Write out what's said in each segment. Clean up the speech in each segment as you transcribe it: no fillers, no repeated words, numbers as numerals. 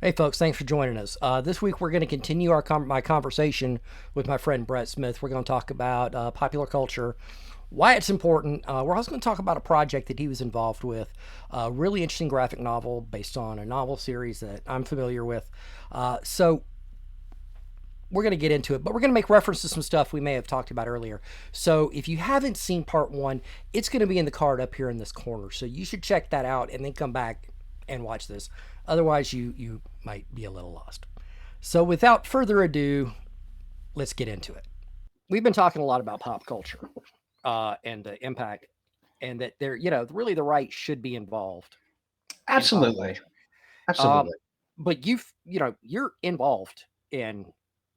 Hey, folks, thanks for joining us. This week, we're going to continue my conversation with my friend Brett Smith. We're going to talk about popular culture, why it's important. We're also going to talk about a project that he was involved with, a really interesting graphic novel based on a novel series that I'm familiar with. So, we're going to get into it, but we're going to make reference to some stuff we may have talked about earlier. So, if you haven't seen part one, it's going to be in the card up here in this corner. So, you should check that out and then come back and watch this. Otherwise, you might be a little lost. So, without further ado, let's get into it. We've been talking a lot about pop culture and the impact, and that really the right should be involved in pop Absolutely. culture. Um, Absolutely. but you're involved in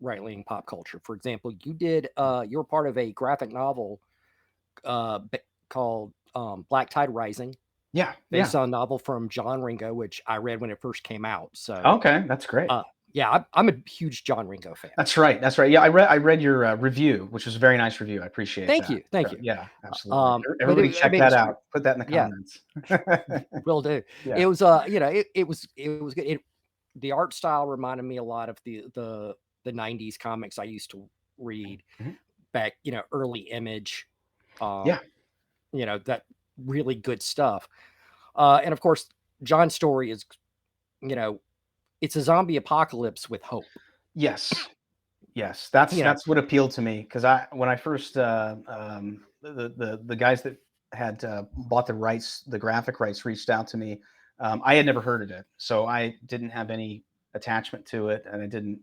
right leaning pop culture. For example, you're part of a graphic novel uh, called Black Tide Rising, Yeah, yeah. based on a novel from John Ringo, which I read when it first came out. So, Okay, that's great. uh, yeah, I'm a huge John Ringo fan. That's right, that's right. Yeah, I read your, review, which was a very nice review, I appreciate Thank that. you, thank So, you. yeah, absolutely. But Everybody I check mean, that out. Put that in the yeah, comments. will do. Yeah. It was, it was good. The art style reminded me a lot of the '90s comics I used to read Mhm. back, early Image, Yeah. um, that really good stuff. And of course, John's story is, you know, it's a zombie apocalypse with hope. Yes. Yes, that's You know, that's what appealed to me because I when I first, the guys that had, bought the rights, the graphic rights reached out to me. I had never heard of it, so I didn't have any attachment to it, and I didn't,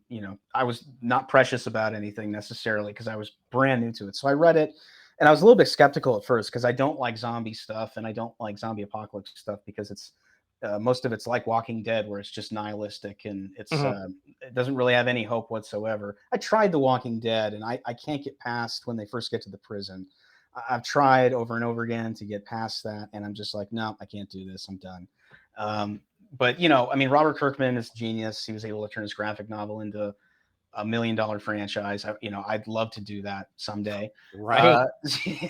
I was not precious about anything necessarily because I was brand new to it. So I read it, and I was a little bit skeptical at first because I don't like zombie stuff and I don't like zombie apocalypse stuff because it's most of it's like Walking Dead, where it's just nihilistic and mhm. it doesn't really have any hope whatsoever. I tried The Walking Dead, and I can't get past when they first get to the prison. Have tried over and over again to get past that, and I'm just like, no, I can't do this. I'm done. Um, but I mean, Robert Kirkman is a genius. He was able to turn his graphic novel into $1 million franchise. I'd love to do that someday. Uh, Right.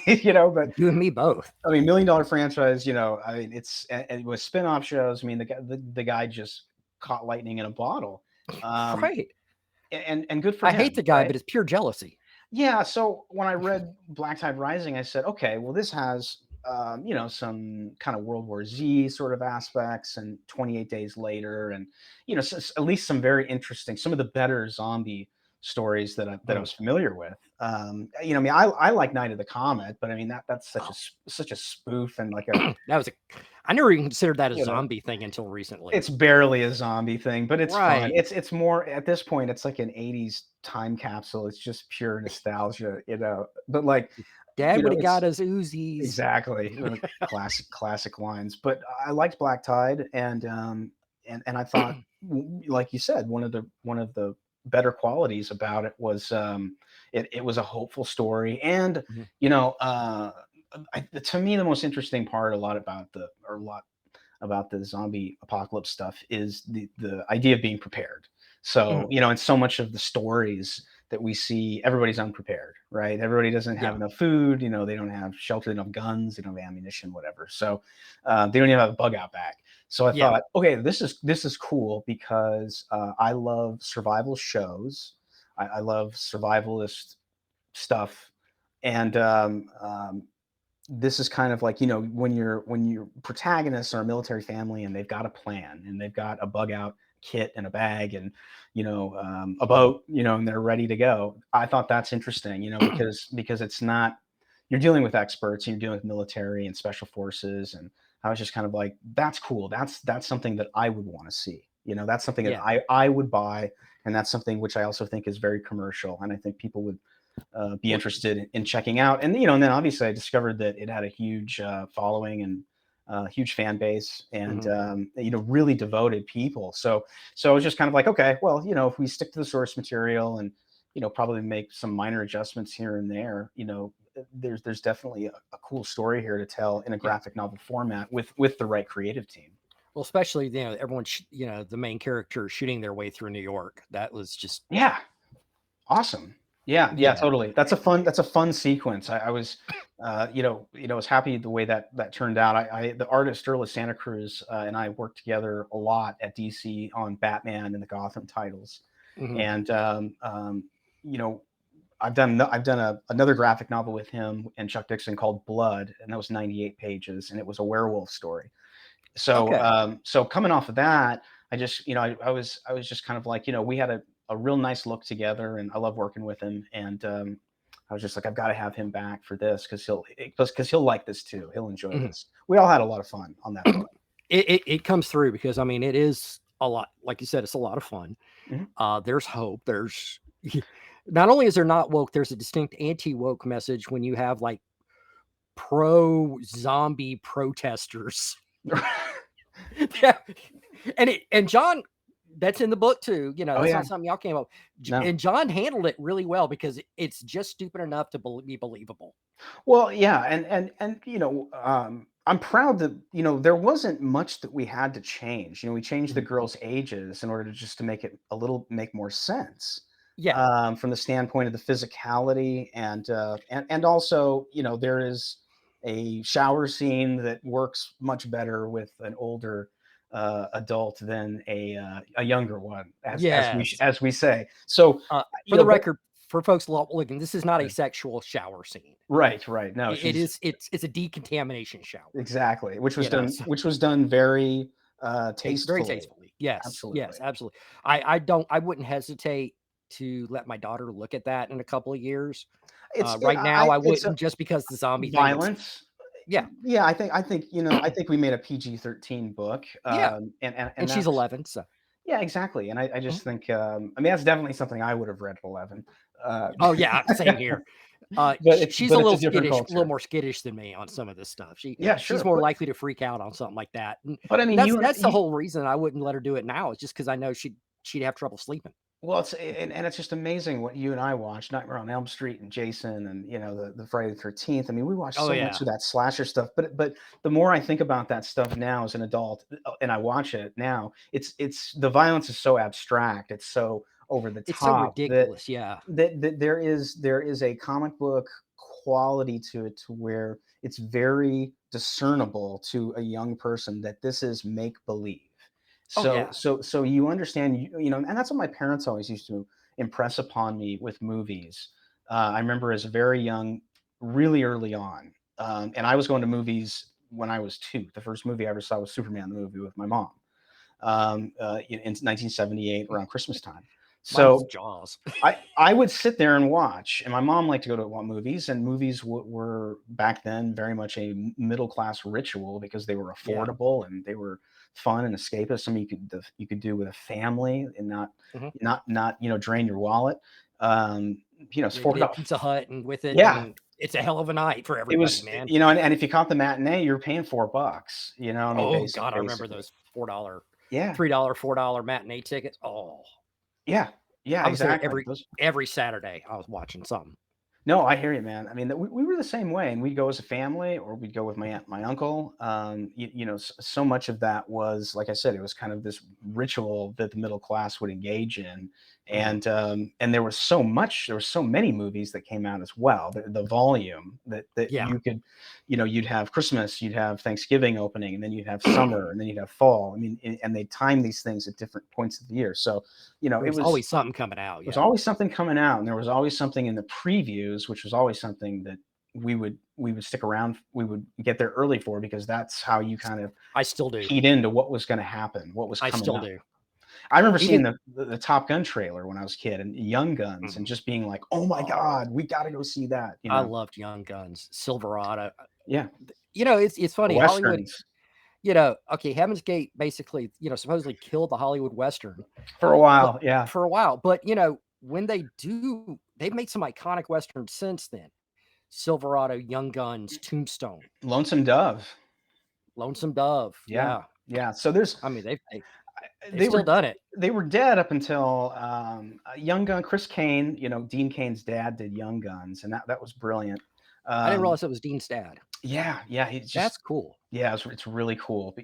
but You and me both. I mean, $1 million franchise. I mean, and with spin-off shows. I mean, the guy just caught lightning in a bottle, um, Right. and good for I hate him, the guy, right? but it's pure jealousy. Yeah. So when I read Black Tide Rising, I said, okay, well, this has some kind of World War Z sort of aspects, and 28 Days Later, and at least some very interesting, some of the better zombie stories that I Mhm. was familiar with. I mean, I like Night of the Comet, but I mean that's such a Oh, such a spoof and like a that was a. I never even considered that a you know zombie thing until recently. it's barely a zombie thing, but it's fun. Right. It's more at this point, it's like an '80s time capsule. It's just pure nostalgia. But like, Dad would have got it's us Uzis. exactly classic lines. But I liked Black Tide, and I thought, like you said, one of the better qualities about it was it was a hopeful story, and Mhm. you know, to me, the most interesting part a lot about the zombie apocalypse stuff is the idea of being prepared. So, Mhm. in so much of the stories that we see, everybody's unprepared, right? Everybody doesn't have Yeah. enough food, they don't have shelter, enough guns, they don't have ammunition, whatever. So, they don't even have a bug out bag. So I Yeah. thought, okay, this is cool because I love survival shows. I love survivalist stuff, and this is kind of like when your protagonists are a military family and they've got a plan and they've got a bug out kit and a bag and a Mhm. boat, and they're ready to go. I thought that's interesting, because it's not, you're dealing with experts and you're dealing with military and special forces, and I was just kind of like, that's cool. That's something that I would want to see. That's something that Yeah. I would buy, and that's something which I also think is very commercial, and I think people would be Well, interested in checking out. And then obviously I discovered that it had a huge following and huge fan base, and mhm. really devoted people. So I was just kind of like, okay, well, if we stick to the source material and probably make some minor adjustments here and there, there's definitely a cool story here to tell in a Yeah. graphic novel format with the right creative team. Well, especially everyone, the main character shooting their way through New York. That was just Yeah, awesome. Yeah, yeah, Yeah. totally. That's a fun sequence. I was, I was happy the way that turned out. The artist Earl Santa Cruz and I worked together a lot at DC on Batman and the Gotham titles, Hmm. and you know, another graphic novel with him and Chuck Dixon called Blood, and that was 98 pages, and it was a werewolf story. So, Okay. coming off of that, I just, I was just kind of like, we had a real nice look together, and I love working with him. And I was just like, I've got to have him back for this because he'll like this too. He'll enjoy Mhm. this. We all had a lot of fun on that book. It comes through because I mean it is a lot. Like you said, it's a lot of fun. Mhm. There's hope. There's not only is there not woke, there's a distinct anti woke message when you have like pro zombie protesters. Yeah. And John, that's in the book too. You know, Oh that's yeah, not something y'all came up. no. And John handled it really well because it's just stupid enough to be believable. Well, yeah, and I'm proud that there wasn't much that we had to change. We changed the Mhm. girls' ages in order to just to make more sense Yeah. from the standpoint of the physicality and also there is a shower scene that works much better with an older adult than a younger one, Yes. as we say. So For the but record, for folks looking, this is not a sexual shower scene. right, right. No, It she's is it's a decontamination shower. exactly, You know, so which was done very, very tastefully. tastefully. Yes, Absolutely. yes, absolutely. I wouldn't hesitate to let my daughter look at that in a couple of years. Right now, I It's a wouldn't just because the zombie thing would. violence. Yeah, Yeah, I think we made a PG-13 book, yeah, and and she's that's 11, so. yeah, exactly, and I Mhm. just think, I mean, that's definitely something I would have read at 11, Oh yeah, same here. She's a but it's little a different skittish, a little culture. more skittish than me on some of this stuff. Yeah, She's sure, more likely to freak out on something like that, but I and mean, that's you and that's the whole reason I wouldn't let her do it now. Is just because I know she'd have trouble sleeping. well, and it's just amazing what you and I watched, Nightmare on Elm Street and Jason and the Friday the 13th. I mean, we watched Oh so much yeah, of that slasher stuff, but the more I think about that stuff now as an adult, and I watch it now, it's the violence is so abstract, it's so over the it's so top that ridiculous. Yeah. there is a comic book quality to it to where it's very discernible to a young person that this is make believe. Oh So yeah. you understand, and that's what my parents always used to impress upon me with movies. I remember as a very young, really early on, and I was going to movies when I was 2. The first movie I ever saw was Superman the movie with my mom, in 1978 around Christmas time. Mine was So Jaws. I would sit there and watch, and my mom liked to go to movies, and movies were back then very much a middle class ritual because they were Yeah. affordable and they were fun and escapist. Something you could do with a family and Mhm. not drain your wallet. It's Yeah, you get $4. Pizza Hut and with it, Yeah, and it's a hell of a night for it everybody, was, man. and if you caught the matinee, you're paying $4. I mean, Oh god, I remember basically. those $4, Yeah, $3, $4 matinee tickets. Oh, yeah, yeah, I was there exactly. Those every Saturday. I was watching something. No, I hear you, man. I mean, we were the same way, and we'd go as a family, or we'd go with my Mhm. aunt, my uncle. So much of that was, like I said, it was kind of this ritual that the middle class would engage in, Mhm. and there were so many movies that came out as well. The volume that Yeah. you could, you'd have Christmas, you'd have Thanksgiving opening, and then you'd have summer, and then you'd have fall. I mean, and they time these things at different points of the year. So, There it was was always something coming out, there's yeah. always something coming out, and there was always something in the previews, which was always something that we would stick around. We would get there early for because that's how you kind of I still do. keyed into what was going to happen, what was I coming still up. do. I remember seeing Even the Top Gun trailer when I was a kid and Young Guns, and Mhm. just being like, "Oh my Oh, god, we got to go see that!" I loved Young Guns, Silverado. Yeah, It's the funny, Hollywood, westerns okay, Heaven's Gate basically, supposedly killed the Hollywood Western, for a but while. Yeah, for a while, but, when they've made some iconic westerns since then. Silverado, Young Guns, Tombstone, Lonesome Dove. Lonesome Dove, Yeah, yeah. yeah. So there's I mean, they've they still were done it. they were dead up until Young Gun. Chris Kane, Dean Kane's dad did Young Guns, and that was brilliant. I didn't Um, realize it was Dean's dad. yeah, yeah, he's That's just cool. yeah, it's really cool.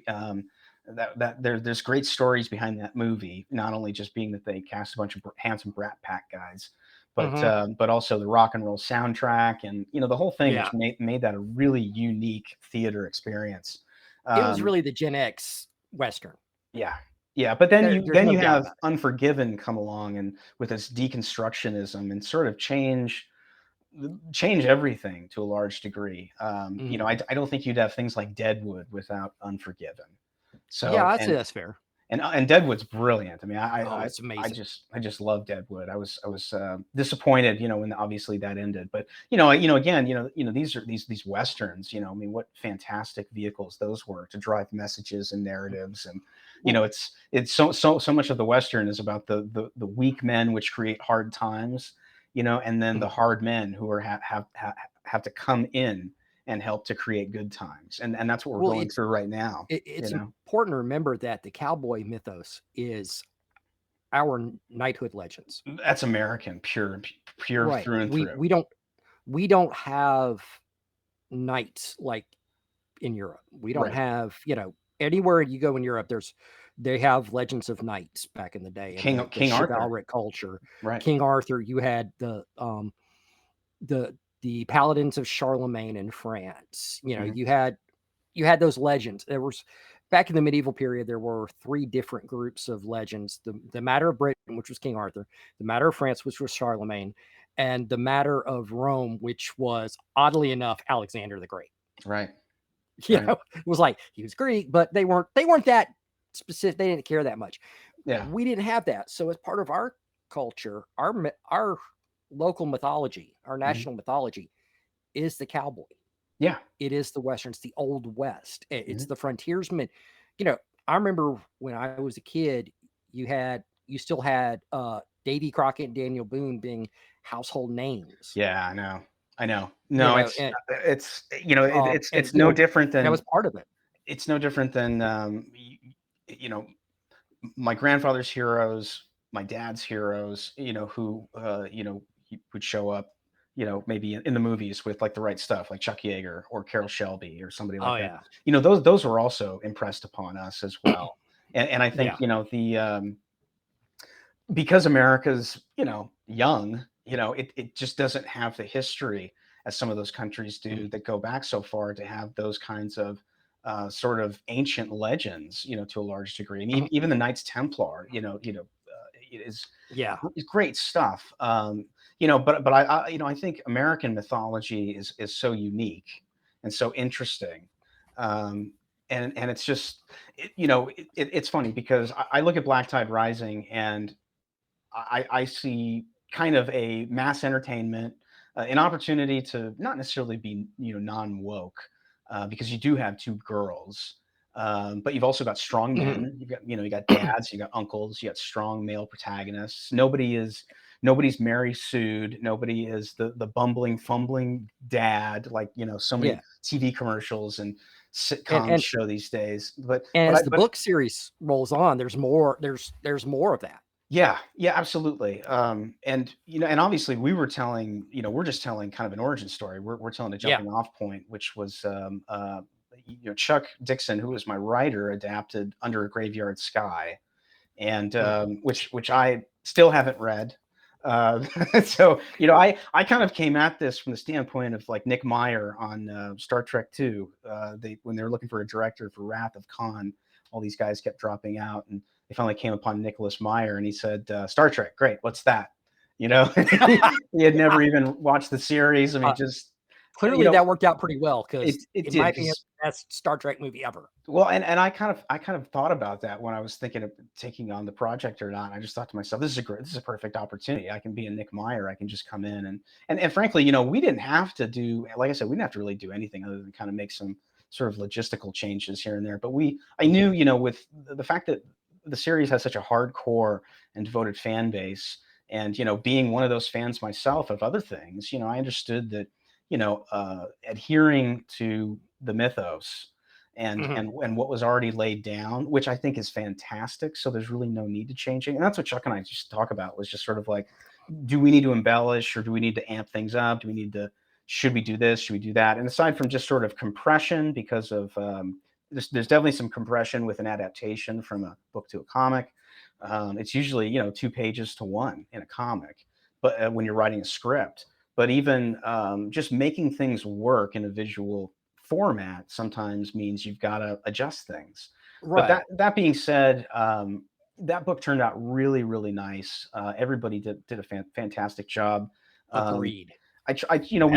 there's great stories behind that movie. Not only just being that they cast a bunch of handsome Brat Pack guys, Hmm. but also the rock and roll soundtrack, and the whole thing Yeah, just made that a really unique theater experience. it was Um, really the Gen X Western. yeah, yeah. But then you There's no doubt have about Unforgiven come along and with this deconstructionism and sort of change everything to a large degree. it. Hmm. I don't think you'd have things like Deadwood without Unforgiven. Yeah, So I'd say that's fair. and Deadwood's brilliant. I mean, Oh, it's amazing. I just love Deadwood. I was disappointed, when obviously that ended. But again, these westerns. I mean, what fantastic vehicles those were to drive messages and narratives. And Well, it's so much of the western is about the weak men which create hard times. And then the mhm. hard men who are have to come in and help to create good times. And that's what we're Well, going through right now. it's important to remember that the cowboy mythos is our knighthood legends. That's American, pure Right. through and We through. we don't we don't have knights like in Europe. We don't Right. have, anywhere you go in Europe, they have legends of knights back in the day and the King Arthur. chivalric culture. Right. King Arthur, you had the paladins of Charlemagne in France. Mhm. You had those legends. There was back in the medieval period, there were three different groups of legends: the matter of Britain, which was King Arthur; the matter of France, which was Charlemagne; and the matter of Rome, which was oddly enough Alexander the Great. Right. You Right. know, it was like he was Greek, but they weren't that specific. They didn't care that much. Yeah. We didn't have that. So as part of our culture, our local mythology, our Mhm. national mythology is the cowboy. Yeah. It is the Western. It's the Old West. It's Mhm. the frontiersman. You know, I remember when I was a kid, you still had Davy Crockett and Daniel Boone being household names. Yeah, I know. I know. You No, know, and and it's no different that was than part of it. my grandfather's heroes, my dad's heroes, who he would show up, maybe in the movies with like the right stuff, like Chuck Yeager or Carol Shelby or somebody Oh like that. yeah, Those were also impressed upon us as well. And I think yeah. the because America's young, it just doesn't have the history as some of those countries do Mhm, that go back so far to have those kinds of sort of ancient legends, to a large degree. And mhm. even the Knights Templar, is Yeah. is great stuff. But I think American mythology is so unique and so interesting. Um, and it's just it's funny because I look at Black Tide Rising and I see kind of a mass entertainment, an opportunity to not necessarily be non woke, because you do have two girls, but you've also got strong Mhm. men. You got dads, you got uncles, you got strong male protagonists. Nobody's Mary Sued. Nobody is the bumbling, fumbling dad like so many Yeah. TV commercials and And sitcoms and show these days. But and but as I the but book series rolls on, there's more of that. Yeah, yeah, absolutely. And obviously we're just telling kind of an origin story. We're telling a Yeah. jumping off point, which was, Chuck Dixon, who was my writer, adapted Under a Graveyard Sky, and Mm. which I still haven't read. Uh, so I kind of came at this from the standpoint of like Nick Meyer on Star Trek Two. When they were looking for a director for Wrath of Khan, all these guys kept dropping out, and they finally came upon Nicholas Meyer, and he said, "Star Trek, great. What's that?" He had never even watched the series. I mean, Uh, just you Clearly know, that worked out pretty well because it it did might be the because best Star Trek movie ever. well, and I kind of thought about that when I was thinking of taking on the project or not. I just thought to myself, this is a perfect opportunity. I can be a Nick Meyer. I can just come in and frankly, we didn't have to do, like I said, we didn't have to really do anything other than kind of make some sort of logistical changes here and there. But I Mhm, knew, with the fact that the series has such a hardcore and devoted fan base, and being one of those fans myself of other things, I understood that, adhering to the mythos mhm. and what was already laid down, which I think is fantastic. So there's really no need to changing. And that's what Chuck and I just talk about was just sort of like, do we need to embellish or do we need to amp things up? Should we do this? Should we do that? And aside from just sort of compression because of there's definitely some compression with an adaptation from a book to a comic. It's usually 2 pages to one in a comic, but when you're writing a script, but even just making things work in a visual format sometimes means you've got to adjust things. But Right. that being said, that book turned out really, really nice. Everybody did a fantastic job. Um, Agreed. we As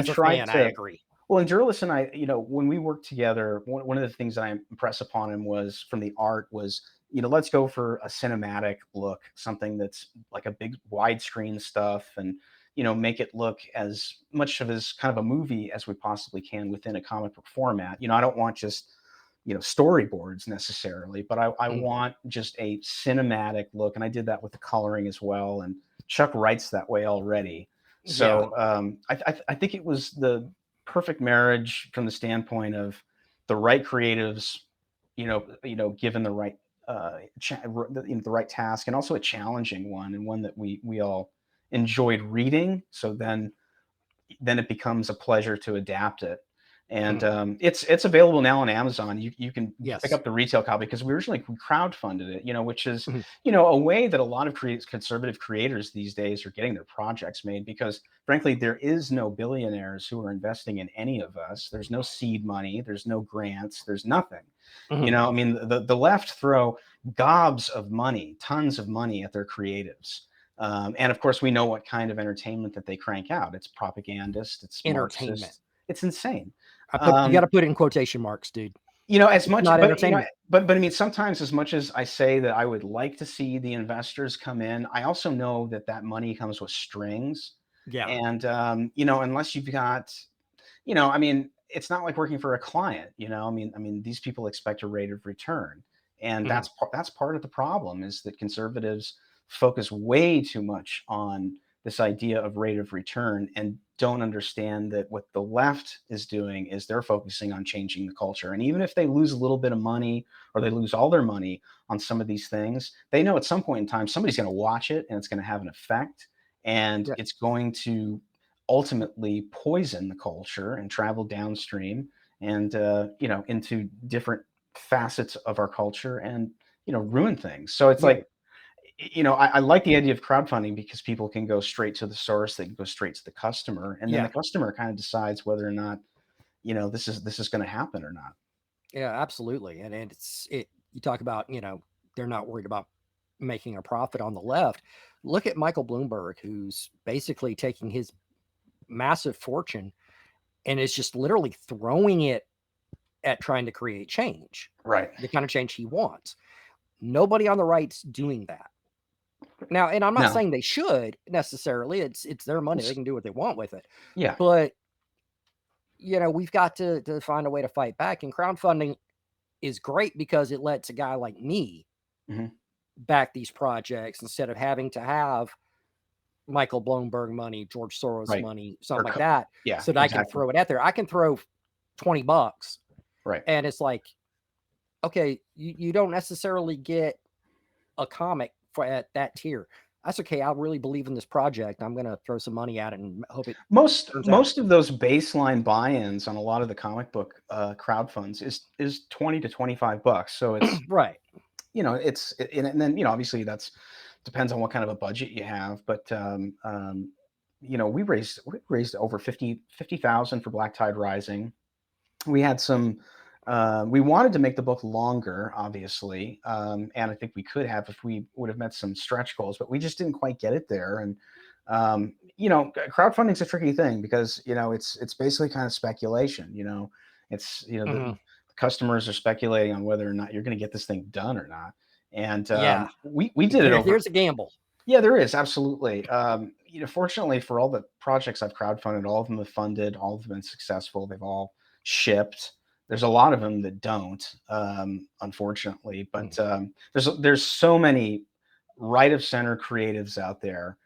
a tried fan, I to. agree. Well, and Jurlis and I, when we worked together, one of the things that I impressed upon him was from the art was, let's go for a cinematic look, something that's like a big widescreen stuff, and make it look as much of as kind of a movie as we possibly can within a comic book format. I don't want just storyboards necessarily, but I Mm. want just a cinematic look, and I did that with the coloring as well. And Chuck writes that way already, Yeah. so I think it was the perfect marriage from the standpoint of the right creatives, given the right the right task, and also a challenging one, and one that we all enjoyed reading. So then it becomes a pleasure to adapt it. And Mm. it's available now on Amazon. You can pick Yes. up the retail copy because we originally crowdfunded it, which is Mhm. a way that a lot of conservative creators these days are getting their projects made, because frankly there is no billionaires who are investing in any of us. There's no seed money, there's no grants, there's nothing. Mhm. I mean, the left throw gobs of money, tons of money at their creatives. And of course, we know what kind of entertainment that they crank out. It's propagandist, it's Entertainment. Marxist, it's insane. You got to Um, put it in quotation marks, dude. as It's much, not but entertainment. I mean, sometimes as much as I say that I would like to see the investors come in, I also know that that money comes with strings, Yeah. and unless you've got, I mean, it's not like working for a client. I mean, these people expect a rate of return, and Mhm. that's part of the problem, is that conservatives focus way too much on this idea of rate of return and don't understand that what the left is doing is they're focusing on changing the culture. And even if they lose a little bit of money, or they lose all their money on some of these things, they know at some point in time somebody's going to watch it, and it's going to have an effect, and Yeah. it's going to ultimately poison the culture and travel downstream, and into different facets of our culture, and ruin things. So it's Yeah. like, I like the idea of crowdfunding because people can go straight to the source, they can go straight to the customer, and then the Yeah. customer kind of decides whether or not this is going to happen or not. Yeah. Absolutely. And you talk about, they're not worried about making a profit on the left. Look at Michael Bloomberg, who's basically taking his massive fortune and is just literally throwing it at trying to create change, Right. the kind of change he wants. Nobody on the right's doing that. Now, and I'm not No. saying they should necessarily. It's their money. They It's- can do what they want with it. yeah. But we've got to find a way to fight back. And crowdfunding is great because it lets a guy like me Mhm. back these projects instead of having to have Michael Bloomberg money, George Soros Right. money, something Or like that, yeah, so that I can exactly. throw it out there. I can throw $20 Right. and it's like, okay, you don't necessarily get a comic for at that tier. That's okay. I really believe in this project. I'm gonna throw some money at it and hope it Most turns out. most of those baseline buy-ins on a lot of the comic book crowdfunds is 20 to 25 bucks. So it's Right. and then obviously that's depends on what kind of a budget you have. But we raised over 50,000 for Black Tide Rising. We had some. We wanted to make the book longer, obviously, and I think we could have if we would have met some stretch goals, but we just didn't quite get it there. And crowdfunding is a tricky thing because it's basically kind of speculation. It's Mhm. the customers are speculating on whether or not you're going to get this thing done or not. And Yeah. we did it over. There's a gamble. Yeah, there is absolutely. Fortunately for all the projects I've crowdfunded, all of them have funded, all of them have been successful. They've all shipped. There's a lot of them that don't, unfortunately. Mhm. But there's so many right of center creatives out there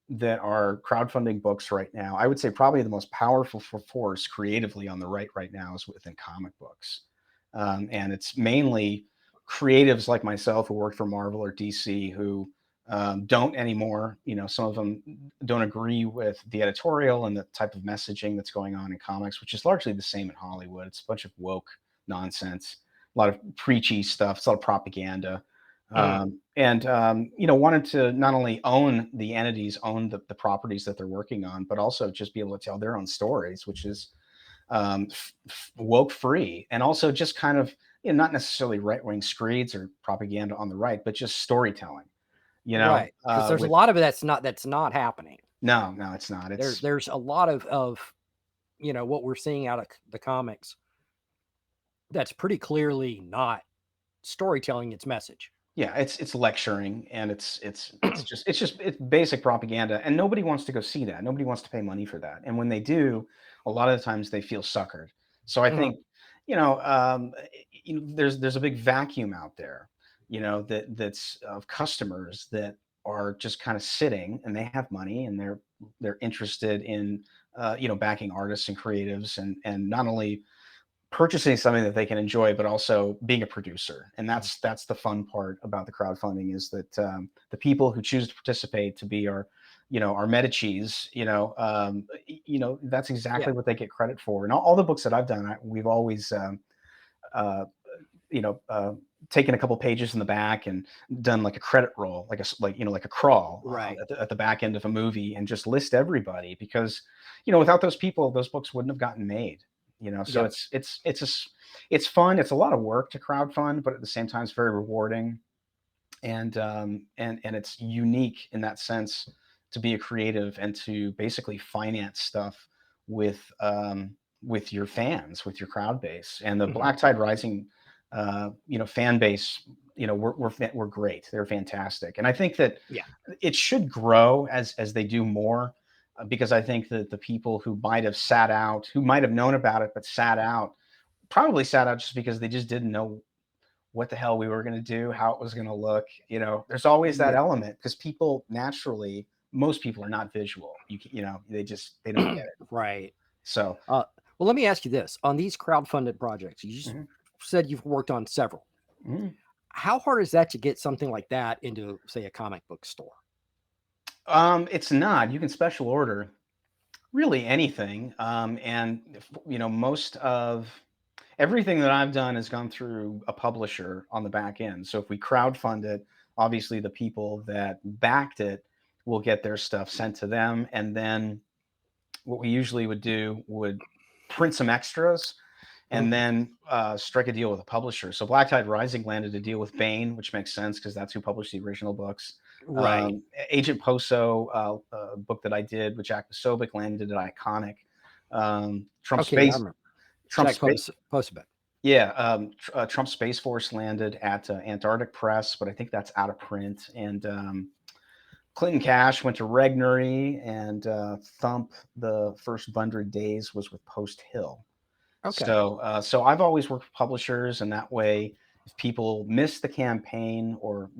that are crowdfunding books right now. I would say probably the most powerful force creatively on the right now is within comic books, and it's mainly creatives like myself who work for Marvel or DC who don't anymore. Some of them don't agree with the editorial and the type of messaging that's going on in comics, which is largely the same in Hollywood. It's a bunch of woke nonsense, a lot of preachy stuff, it's a lot of propaganda. Mhm. Wanted to not only own the entities, own the properties that they're working on, but also just be able to tell their own stories, which is woke free, and also just kind of, not necessarily right wing screeds or propaganda on the right, but just storytelling. Right, because there's a With lot of it that's not happening. no, no, it's not. It's There's a lot of what we're seeing out of the comics that's pretty clearly not storytelling its message. Yeah, it's lecturing, and it's basic propaganda, and nobody wants to go see that. Nobody wants to pay money for that, and when they do, a lot of the times they feel suckered. So I Mhm. think, there's a big vacuum out there, that's of customers that are just kind of sitting, and they have money, and they're interested in, backing artists and creatives, and not only purchasing something that they can enjoy, but also being a producer. And Mhm. that's the fun part about the crowdfunding, is that the people who choose to participate to be our Medicis, that's Yeah. exactly what they get credit for. And all the books that I've done, we've always, uh, you know, uh, taken a couple pages in the back and done like a credit roll, like a crawl Right. at the back end of a movie, and just list everybody, because without those people, those books wouldn't have gotten made. So Yep. it's fun. It's a lot of work to crowdfund, but at the same time, it's very rewarding, and it's unique in that sense, to be a creative and to basically finance stuff with your fans, with your crowd base. And the Mhm. Black Tide Rising fan base, we're great. They're fantastic, and I think that Yeah. it should grow as they do more, because I think that the people who might have sat out, who might have known about it but sat out, probably sat out just because they just didn't know what the hell we were going to do, how it was going to look. There's always that Yeah. element, because people naturally, most people are not visual. They don't get it. Right. So, Well, let me ask you this: on these crowdfunded projects, you just mhm, said you've worked on several. mhm. How hard is that to get something like that into, say, a comic book store? It's not. You can special order really anything. And most of everything that I've done has gone through a publisher on the back end. So if we crowdfund it, obviously the people that backed it will get their stuff sent to them, and then what we usually would do would print some extras, Mhm. and then strike a deal with a publisher. So Black Tide Rising landed a deal with Bain, which makes sense because that's who published the original books. Right. Agent Poso, a book that I did with Jack Posobiec, landed at Iconic. Trump Okay. I Space, remember Trump Jack Space, Posobiec. yeah, Trump Space Force landed at Antarctic Press, but I think that's out of print. And Clinton Cash went to Regnery, and Thump, the first 100 days, was with Post Hill. Okay. So I've always worked with publishers, and that way, if people miss the campaign, or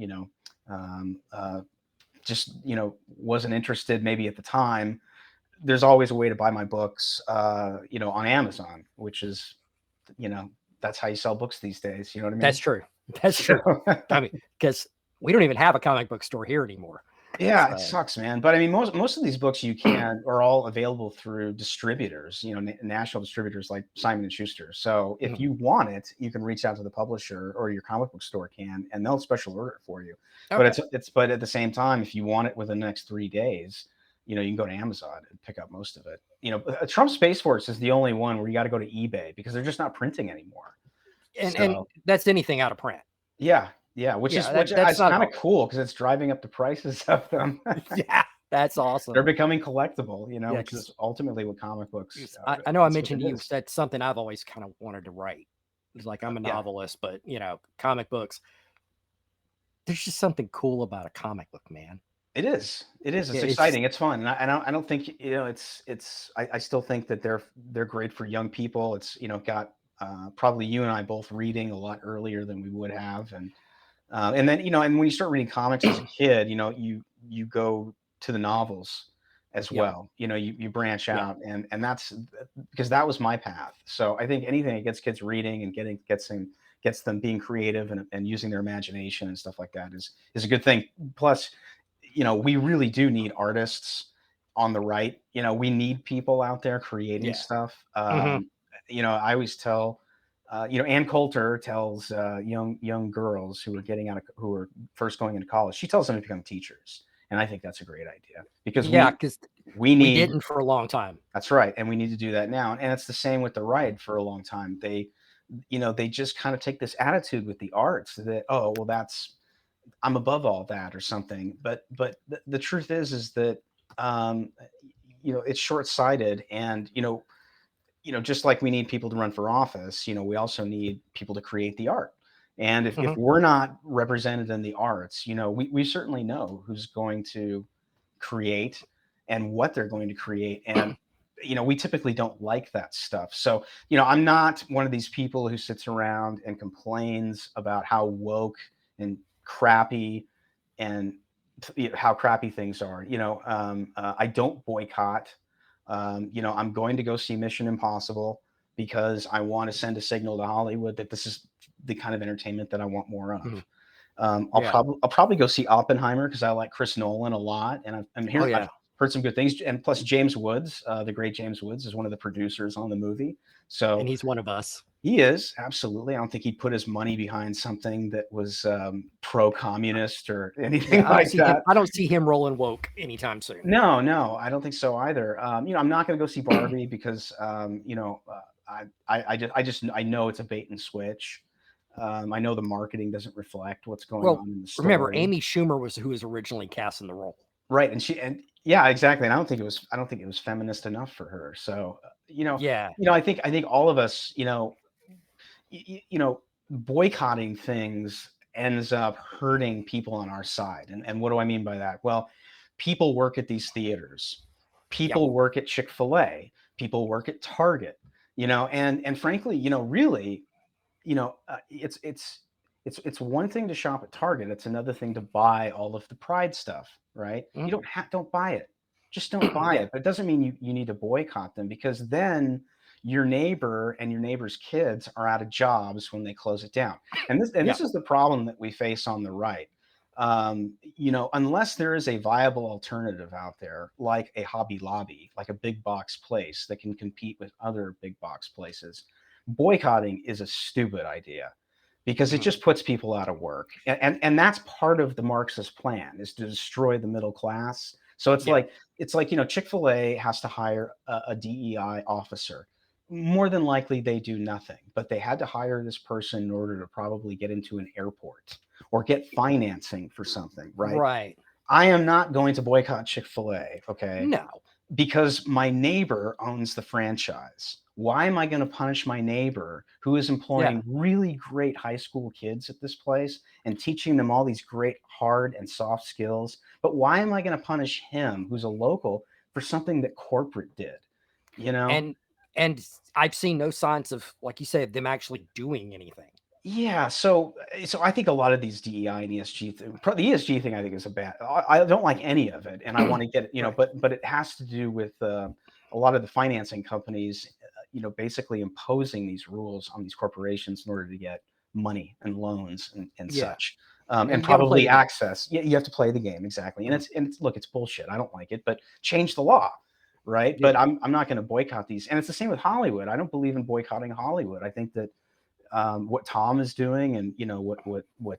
just wasn't interested maybe at the time, there's always a way to buy my books, on Amazon, which is, you know, that's how you sell books these days. You know what I That's mean? true. That's So, true. I mean, because we don't even have a comic book store here anymore. yeah, it So, sucks, man. But I mean, most of these books are all available through distributors, national distributors like Simon and Schuster. So if mhm. you want it, you can reach out to the publisher, or your comic book store can, and they'll special order it for you. But Okay. but at the same time, if you want it within the next 3 days, you can go to Amazon and pick up most of it. Trump Space Force is the only one where you got to go to eBay, because they're just not printing anymore. And So that's anything out of print. yeah, yeah, which is Yeah, which that's is not kind a of cool, because it's driving up the prices of them. yeah, that's They're awesome. becoming collectible, Yeah, which is because ultimately what comic books, I know I that's what mentioned it to you is. that's something I've always kind of wanted to write. It's like I'm a Yeah, novelist, but comic books. There's just something cool about a comic book, man. it is. It is. Yeah, It's it's just exciting. It's fun. And I don't think, I still think that they're great for young people. It's, got, probably you and I both reading a lot earlier than we would have. And then, and when you start reading comics as a kid, you go to the novels as yep, well. You branch yep. out, and that's because that was my path. So I think anything that gets kids reading, and gets them being creative, and using their imagination and stuff like that is a good thing. Plus, we really do need artists on the right. We need people out there creating Yeah. stuff. Hmm. I always tell Ann Coulter tells young girls who are first going into college. She tells them to become teachers, and I think that's a great idea because Yeah, because we we need. didn't for a long time. That's right, and we need to do that now. And it's the same with the right for a long time. They just kind of take this attitude with the arts that, oh well, that's, I'm above all that or something. But the truth is that um, it's short sighted, and just like we need people to run for office, we also need people to create the art. And if Mhm. we're not represented in the arts, we certainly know who's going to create and what they're going to create. And, we typically don't like that stuff. So, I'm not one of these people who sits around and complains about how woke and crappy and how crappy things are. I don't boycott. I'm going to go see Mission Impossible because I want to send a signal to Hollywood that this is the kind of entertainment that I want more of. Mhm. Yeah. I'll probably go see Oppenheimer because I like Chris Nolan a lot, and Oh I've yeah. heard some good things. And plus, James Woods, the great James Woods, is one of the producers on the movie. And So he's one of us. he is absolutely. I don't think he'd put his money behind something that was pro-communist or anything Yeah, like that. I don't see him rolling woke anytime soon. No, no, I don't think so either. I'm not going to go see Barbie because I know it's a bait and switch. I know the marketing doesn't reflect what's going Well, on in the remember, story. Amy Schumer was who was originally cast in the role. Right, and yeah, exactly. And I don't think it was feminist enough for her. So, Yeah. I think all of us, boycotting things ends up hurting people on our side. And what do I mean by that? Well, people work at these theaters, Yep. people work at Chick-fil-A, people work at Target, and frankly, really, it's one thing to shop at Target. It's another thing to buy all of the Pride stuff, right? Mhm. Don't buy it. Just don't buy Yeah. it. But it doesn't mean you need to boycott them because then your neighbor and your neighbor's kids are out of jobs when they close it down. And this Yep. is the problem that we face on the right. Unless there is a viable alternative out there, like a Hobby Lobby, like a big box place that can compete with other big box places, boycotting is a stupid idea because it Mhm. just puts people out of work. And that's part of the Marxist plan, is to destroy the middle class. So Yeah. it's like Chick-fil-A has to hire a DEI officer. More than likely they do nothing, but they had to hire this person in order to probably get into an airport or get financing for something, right? Right. I am not going to boycott Chick-fil-A, okay? No. Because my neighbor owns the franchise. Why am I going to punish my neighbor who is Yeah. employing really great high school kids at this place and teaching them all these great hard and soft skills? But why am I going to punish him, who's a local, for something that corporate did? You know? And and I've seen no signs of, like you said, them actually doing anything. Yeah, so I think a lot of these DEI and ESG the ESG thing I think is a bad. I don't like any of it, and I want to get Right. but it has to do with a lot of the financing companies, basically imposing these rules on these corporations in order to get money and loans and Yeah. such, And and you got to play probably the game. access. Yeah, you have to play the game exactly, and Mhm. it's look, it's bullshit. I don't like it, but change the law. Right, but Yeah. I'm not going to boycott these, and it's the same with Hollywood. I don't believe in boycotting Hollywood. I think that what Tom is doing and what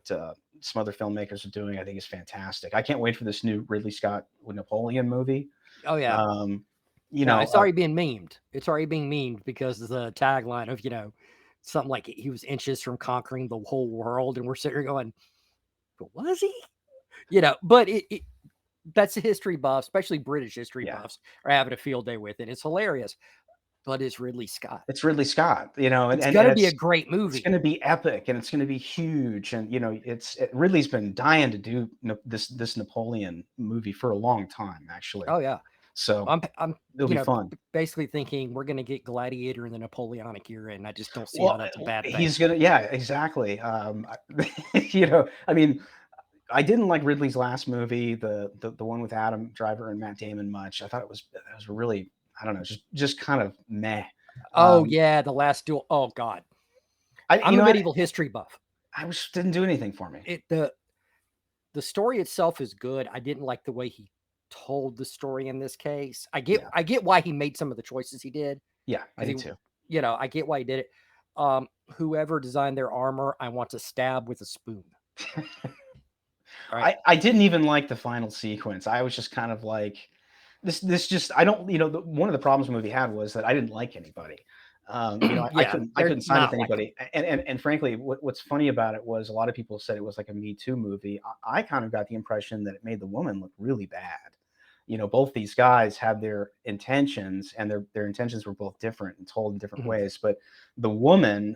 some other filmmakers are doing, I think is fantastic. I can't wait for this new Ridley Scott Napoleon movie. Oh yeah. Um, you Now know, it's already being memed. It's already being memed because of the tagline of, something like he was inches from conquering the whole world, and we're sitting here going, "But was he?" But that's the history buffs, especially British history yeah, buffs, are having a field day with it. It's hilarious, but it's Ridley Scott. it's Ridley Scott. And It's and, gonna and be a it's great it's going to movie. be epic and it's going to be huge. And Ridley's been dying to do this Napoleon movie for a long time, actually. Oh yeah. So I'm it'll be fun. basically thinking we're gonna get Gladiator in the Napoleonic era, and I just don't see how Well, that's a bad thing. he's gonna, yeah, exactly. I mean, I didn't like Ridley's last movie, the one with Adam Driver and Matt Damon much. I thought it was really, I don't know, just kind of meh. Oh Um, yeah, the last duel. Oh god, I I'm you a know medieval history buff. I was didn't do anything for me. It the story itself is good. I didn't like the way he told the story in this case. Yeah, I get why he made some of the choices he did yeah, I because did too. I get why he did it. whoever designed their armor, I want to stab with a spoon. All right. I didn't even like the final sequence. I was just kind of like, this just I don't one of the problems the movie had was that I didn't like anybody. I Yeah, couldn't they're sign with not likable. anybody. And frankly, what's funny about it was a lot of people said it was like a Me Too movie. I kind of got the impression that it made the woman look really bad. Both these guys had their intentions, and their intentions were both different and told in different Mhm. ways. But the woman,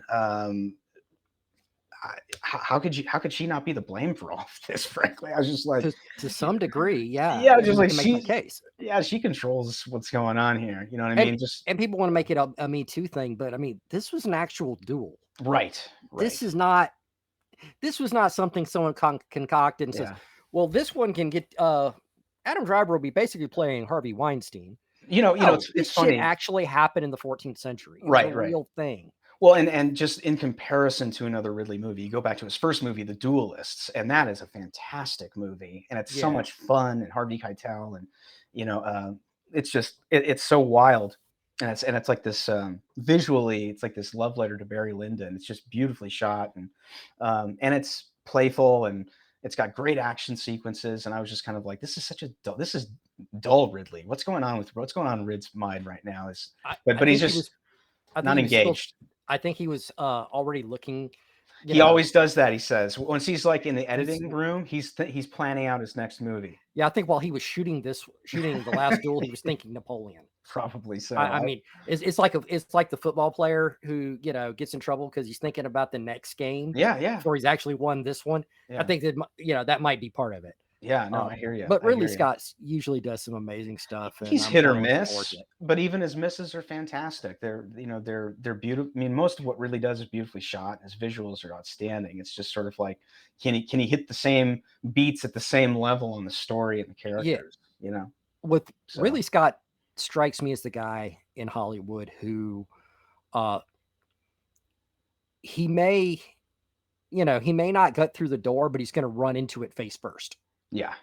how could she not be the blame for all of this? Frankly, I was just like, To some degree, yeah, yeah, and just you like can make that case. she controls what's going on here. You know what I And mean? Just and people wanna make it a Me Too thing, but, I mean, this was an actual duel. right, This right, is not this was not something someone concocted and says, yeah. "Well, this one can get, Adam Driver will be basically playing Harvey Weinstein." No, It's this shit funny, actually happened in the 14th century. It was a right, right. real thing. Well, and just in comparison to another Ridley movie, you go back to his first movie, The Duelists, and that is a fantastic movie, and it's so Yeah. much fun, and Harvey Keitel, and you know, uh, it's just it's so wild, and it's like this visually, it's like this love letter to Barry Lyndon. It's just beautifully shot, and it's playful, and it's got great action sequences, and I was just kind of like, this is dull Ridley. What's going on in Rid's mind right now? Is I but he's think he just was I think not he was still engaged. I think he was, already looking, you He know always does that, he says. Once he's, like, in the he's editing room, he's planning out his next movie. yeah, I think while he was shooting The Last Duel, he was thinking Napoleon. Probably so. I mean, it's like the football player who, gets in trouble because he's thinking about the next game Yeah, yeah, before he's actually won this one. I yeah. think that that might be part of it. Yeah, no, I hear you, But I Ridley hear you. Scott usually does some amazing stuff, and He's I'm hit or kind of looking forward to miss, it. but even his misses are fantastic. They're beautiful. I mean, most of what Ridley does is beautifully shot, his visuals are outstanding. It's just sort of like, can he hit the same beats at the same level on the story and the Yeah, characters, you know? with So, Ridley Scott strikes me as the guy in Hollywood who uh he may he may not gut through the door, but he's going to run into it face first. yeah.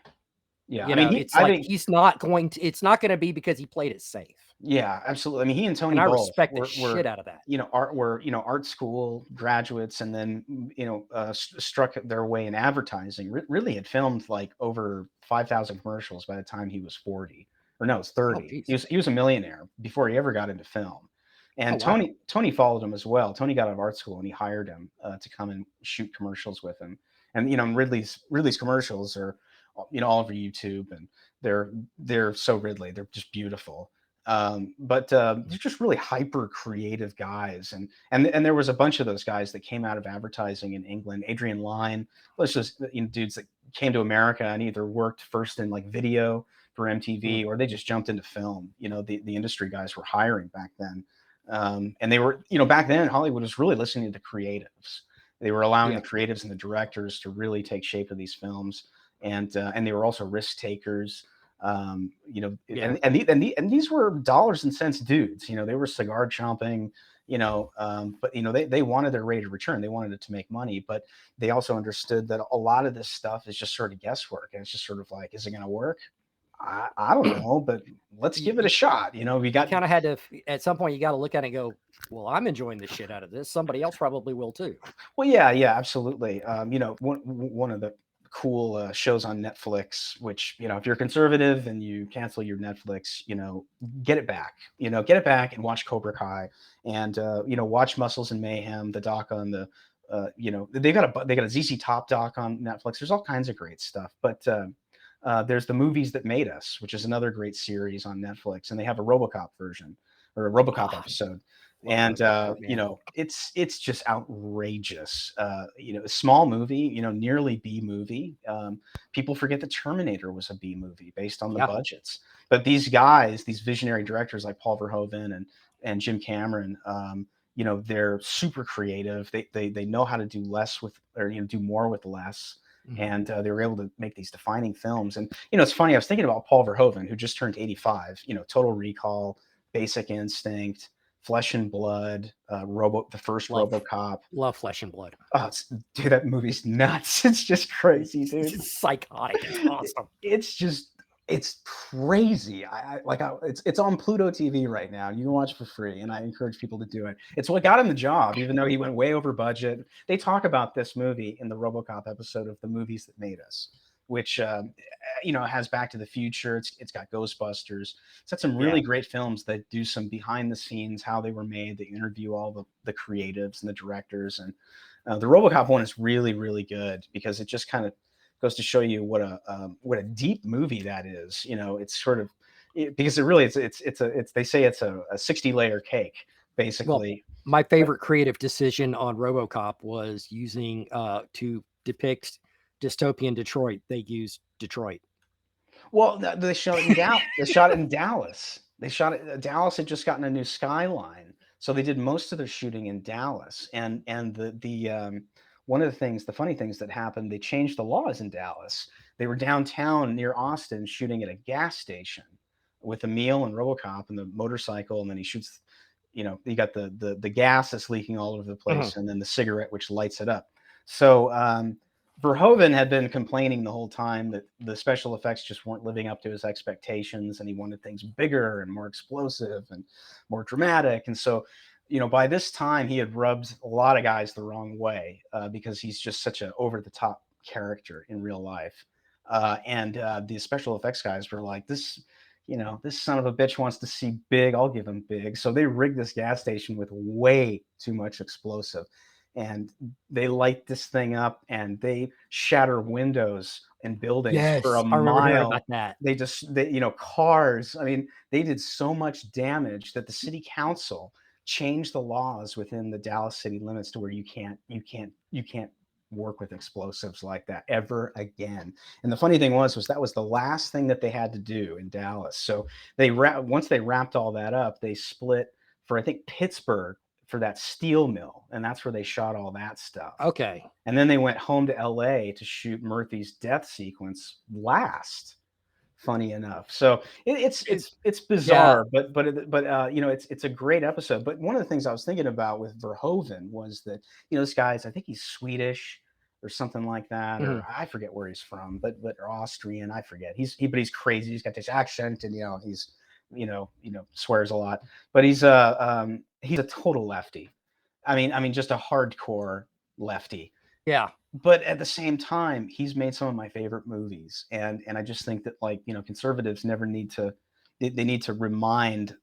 Yeah, I mean, he It's I like think it's not going to be because he played it safe. yeah, absolutely. I mean, he and And Tony I both respect the shit out of that. art school graduates, and then struck their way in advertising. Really had filmed like over 5,000 commercials by the time he was 40, or no, it's Oh, 30. geez. He was a millionaire before he ever got into film. Oh, And wow. Tony followed him as well. Tony got out of art school and he hired him to come and shoot commercials with him. And Ridley's commercials are all over YouTube, and they're so Ridley. They're just beautiful. But they're just really hyper creative guys, and there was a bunch of those guys that came out of advertising in England. Adrian Lyne, those just dudes that came to America and either worked first in like video for Mm, MTV, or they just jumped into film. The industry guys were hiring back then, and they were back then Hollywood was really listening to the creatives. They were allowing yeah. the creatives and the directors to really take shape of these films, and they were also risk takers. Yeah. And these were dollars and cents dudes. They were cigar chomping. But they wanted their rate of return. They wanted it to make money, but they also understood that a lot of this stuff is just sort of guesswork, and it's just sort of like, is it going to work? I don't know, but let's You give it a shot. We you got kinda had to at some point, you gotta look at it and go, "Well, I'm enjoying the shit out of this. Somebody else probably will too." Well, yeah, yeah, absolutely. One of the cool shows on Netflix, which if you're conservative and you cancel your Netflix, get it back. Get it back and watch Cobra Kai, and watch Muscles and Mayhem, the doc on the. They got a ZZ Top doc on Netflix. There's all kinds of great stuff, but there's the Movies That Made Us, which is another great series on Netflix, and they have a RoboCop version or a RoboCop Ah, episode, love and RoboCop, man. it's just outrageous. A small movie, nearly B movie. People forget that Terminator was a B movie based on the Yeah. budgets, but these guys, these visionary directors like Paul Verhoeven and Jim Cameron, they're super creative. They know how to do less with, or do more with less. Mhm. And they were able to make these defining films. And it's funny. I was thinking about Paul Verhoeven, who just turned 85. Total Recall, Basic Instinct, Flesh and Blood, the first Love RoboCop. love Flesh and Blood. Oh, dude, that movie's nuts. It's just crazy, dude. It's psychotic. It's awesome. It's just It's crazy. It's on Pluto TV right now. You can watch it for free, and I encourage people to do it. It's what got him the job, even though he went way over budget. They talk about this movie in the RoboCop episode of The Movies That Made Us, which has Back to the Future. It's got Ghostbusters. It's got some Yeah. really great films that do some behind the scenes, how they were made. They interview all the creatives and the directors, and the RoboCop one is really really good because it just kind of goes to show you what a deep movie that is. It's sort of because it really it's they say it's a 60-layer cake Well, basically. my But favorite creative decision on RoboCop was using to depict dystopian Detroit. They used Detroit. well, they shot it in Dallas. They shot it in Dallas. They shot it. Dallas had just gotten a new skyline, so they did most of their shooting in Dallas. And the one of the things, the funny things that happened, they changed the laws in Dallas. They were downtown near Austin shooting at a gas station with Emil and RoboCop and the motorcycle, and then he shoots. You got the gas that's leaking all over the Mhm. place, and then the cigarette which lights it up. So Verhoeven had been complaining the whole time that the special effects just weren't living up to his expectations, and he wanted things bigger and more explosive and more dramatic. And so, by this time, he had rubbed a lot of guys the wrong way because he's just such an over the top character in real life. And the special effects guys were like, this son of a bitch wants to see big. I'll give him big. So they rigged this gas station with way too much explosive, and they light this thing up and they shatter windows in buildings for a Yes, I remember hearing about mile. that. Cars. I mean, they did so much damage that the city council changed the laws within the Dallas city limits to where you can't work with explosives like that ever again. And the funny thing was that was the last thing that they had to do in Dallas. So once they wrapped all that up, they split for I think Pittsburgh for that steel mill, and that's where they shot all that stuff. Okay. And then they went home to LA to shoot Murphy's death sequence last. Funny enough, so Because it's yeah. bizarre, but it's a great episode. But one of the things I was thinking about with Verhoeven was that this guy's I think he's Swedish or something like that, or Mhm. I forget where he's from, but or Austrian, I forget. But he's crazy. He's got this accent, and he's swears a lot, but he's a total lefty. I mean, just a hardcore lefty. Yeah. But at the same time, he's made some of my favorite movies, and I just think that conservatives never need to they need to remind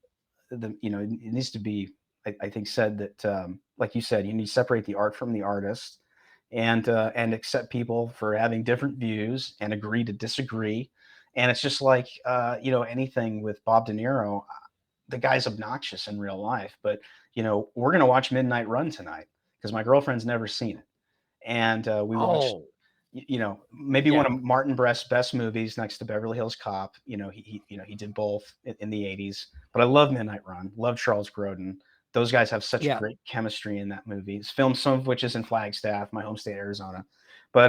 them. It needs to be I think said that like you said, you need to separate the art from the artist, and accept people for having different views and agree to disagree. And it's just like anything with Bob De Niro. The guy's obnoxious in real life, but we're gonna watch Midnight Run tonight because my girlfriend's never seen it, and we watched Oh, maybe one yeah. of Martin Brest's best movies next to Beverly Hills Cop. He did both in the 80s, but I love Midnight Run, love Charles Grodin. Those guys have such Yeah. great chemistry in that movie. It's filmed, some of which is in Flagstaff, my home state, Arizona. But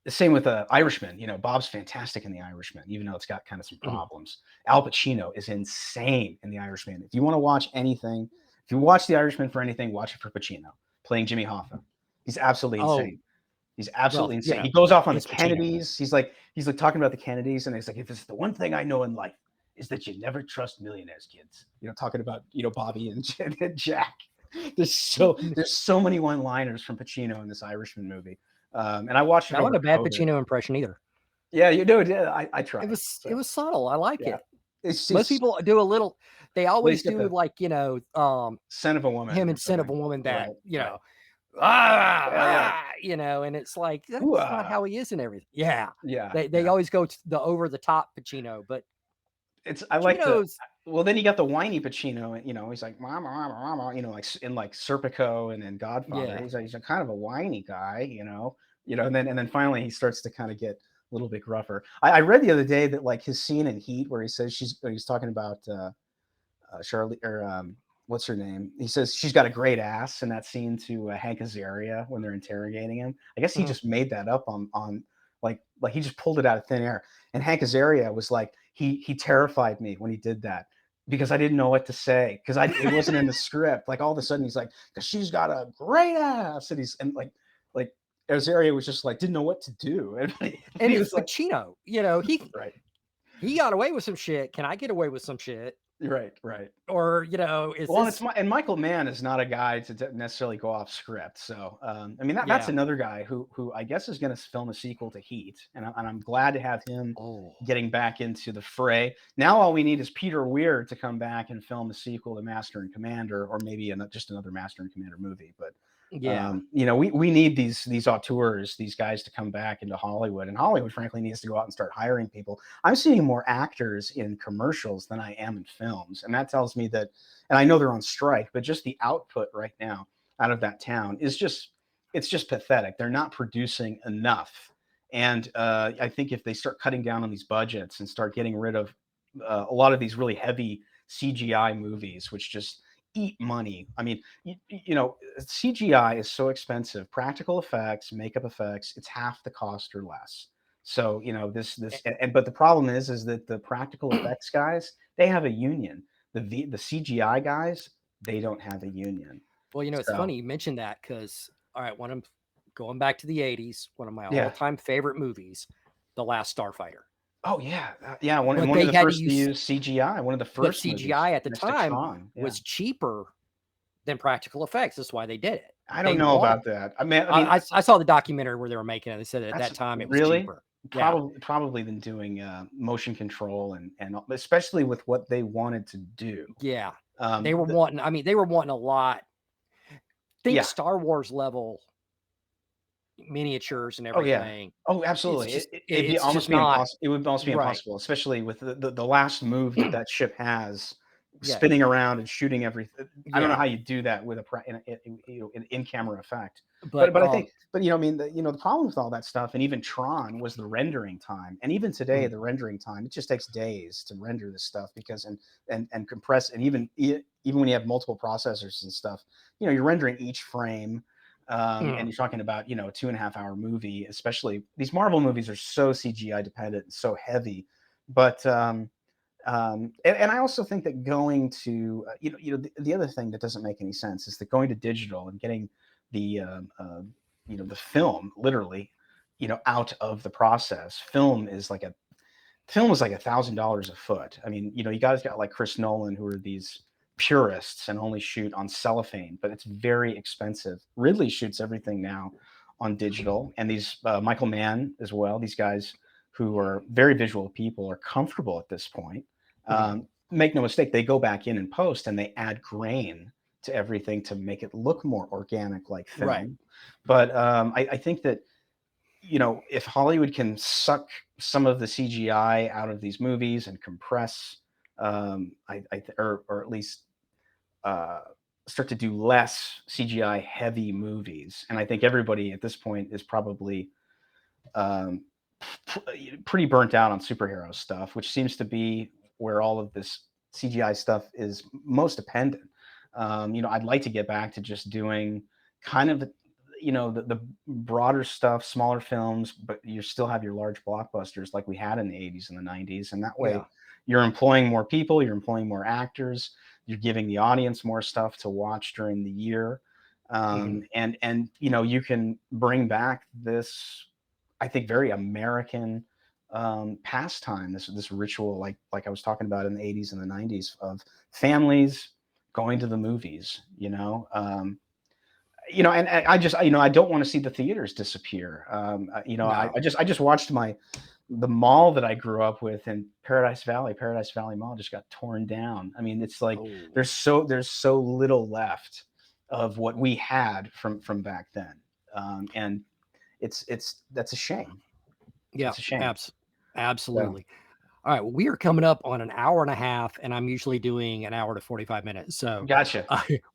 the same with Irishman. Bob's fantastic in The Irishman, even though it's got kind of some Mhm. problems. Al Pacino is insane in The Irishman. If you want to watch anything, if you watch The Irishman for anything, watch it for Pacino playing Jimmy Hoffa. He's absolutely Oh, insane. He's well, absolutely insane. He goes off on the it's Pacino. Kennedys. He's like talking about the Kennedys, and he's like, if it's the one thing I know in life is that you never trust millionaires, kids. Talking about Bobby and Jack. There's so many one-liners from Pacino in this Irishman movie, and I watched it Not over a bad COVID. Pacino impression either. Yeah, you do. Yeah, I It try. was it So was subtle. I like yeah, it. it's Most just people do a little. They well, he's always got do the like scent of a him woman or and Sin of a something. Woman that Right, right. Yeah, yeah. and it's like that's not Hoo-ah. how he is in everything. Yeah, Yeah, they yeah. always go to the over the top Pacino, but I like the Pacino's well, then you got the whiny Pacino, he's like, "Mama, mama, mama," in, like, Serpico and in Godfather. yeah. He's a kind of a whiny guy, and then finally he starts to kinda get a little bit gruffer. I read the other day that, like, his scene in Heat where he says he's talking about, Charlie or, what's her name? He says she's got a great ass in that scene to, Hank Azaria when they're interrogating him. I guess he Mhm. just made that up on like he just pulled it out of thin air. And Hank Azaria was like, he terrified me when he did that because I didn't know what to say because it wasn't in the script. Like all of a sudden he's like, because she's got a great ass, and like Azaria was just like didn't know what to do, and And he it's was like, Pacino. He right, he got away with some shit. Can I get away with some shit? Right, right. Or, is Well, and it's this? my and Michael Mann is not a guy to necessarily go off script. So, I mean, that's Yeah. another guy who I guess is going to film a sequel to Heat, and I'm glad to have him Oh, getting back into the fray. Now, all we need is Peter Weir to come back and film a sequel to Master and Commander, or maybe just another Master and Commander movie. But yeah. we need these auteurs, these guys to come back into Hollywood, and Hollywood, frankly, needs to go out and start hiring people. I'm seeing more actors in commercials than I am in films, and that tells me that. And I know they're on strike, but just the output right now out of that town is just pathetic. They're not producing enough, and I think if they start cutting down on these budgets and start getting rid of a lot of these really heavy CGI movies, which just eat money. I mean, CGI is so expensive. Practical effects, makeup effects, it's half the cost or less. So Eh, but the problem is that the practical effects guys, they have a union. The CGI guys, they don't have a union. Well, it's So funny you mentioned that because, all right, when I'm going back to the 80s, one of my all yeah. time favorite movies, The Last Starfighter. Oh yeah, yeah. But One of they the had to first to use, use CGI. One of the but first movies CGI at the next to time Tron. Yeah. was cheaper than practical effects. That's why they did it. I They don't know wanted, about that. I mean, I saw the documentary where they were making it. They said that at that's that time it was really cheaper. Yeah. probably than doing motion control and especially with what they wanted to do. Yeah. Um, They were the, wanting, they were wanting a lot. Think yeah. Star Wars level miniatures and Oh yeah. everything. Oh, It's absolutely. just, It'd be it's almost just be not impossible. It would almost be right. impossible, especially with the last move that ship has, Yeah. spinning around and shooting everything. I don't know Yeah. how you do that with an in-camera effect. But, I think, I mean, the problem with all that stuff, and even Tron, was the rendering time. And even today, mm, the rendering time, it just takes days to render this stuff because and compress, and even when you have multiple processors and stuff, you're rendering each frame. And mm, you're talking about, a 2.5 hour movie. Especially these Marvel movies are so CGI dependent and so heavy. But and I also think that going to the other thing that doesn't make any sense is that going to digital and getting the the film literally out of the process. Film is like $1,000 a foot. I mean, you guys got like Chris Nolan, who are these purists and only shoot on cellophane, but it's very expensive. Ridley shoots everything now on digital, and these Michael Mann as well. These guys who are very visual people are comfortable at this point. mm, Make no mistake, they go back in and post, and they add grain to everything to make it look more organic, like right. film. But I think that if Hollywood can suck some of the CGI out of these movies and compress, or at least uh, start to do less CGI heavy movies, and I think everybody at this point is probably um, pretty burnt out on superhero stuff, which seems to be where all of this CGI stuff is most dependent. I'd like to get back to just doing kind of the broader stuff, smaller films, but you still have your large blockbusters like we had in the 80s and the 90s, and that way Yeah. you're employing more people, you're employing more actors, you're giving the audience more stuff to watch during the year, Hmm. and you can bring back this, I think, very American pastime, this ritual, like I was talking about in the 80s and the 90s, of families going to the movies. And I just, I don't want to see the theaters disappear. No. I just watched the mall that I grew up with in Paradise Valley Mall just got torn down. I mean, it's like Oh, there's so little left of what we had from back then, and that's a shame. yeah. It's a shame. So Absolutely. All right. Well, we are coming up on an hour and a half, and I'm usually doing an hour to 45 minutes. So gotcha.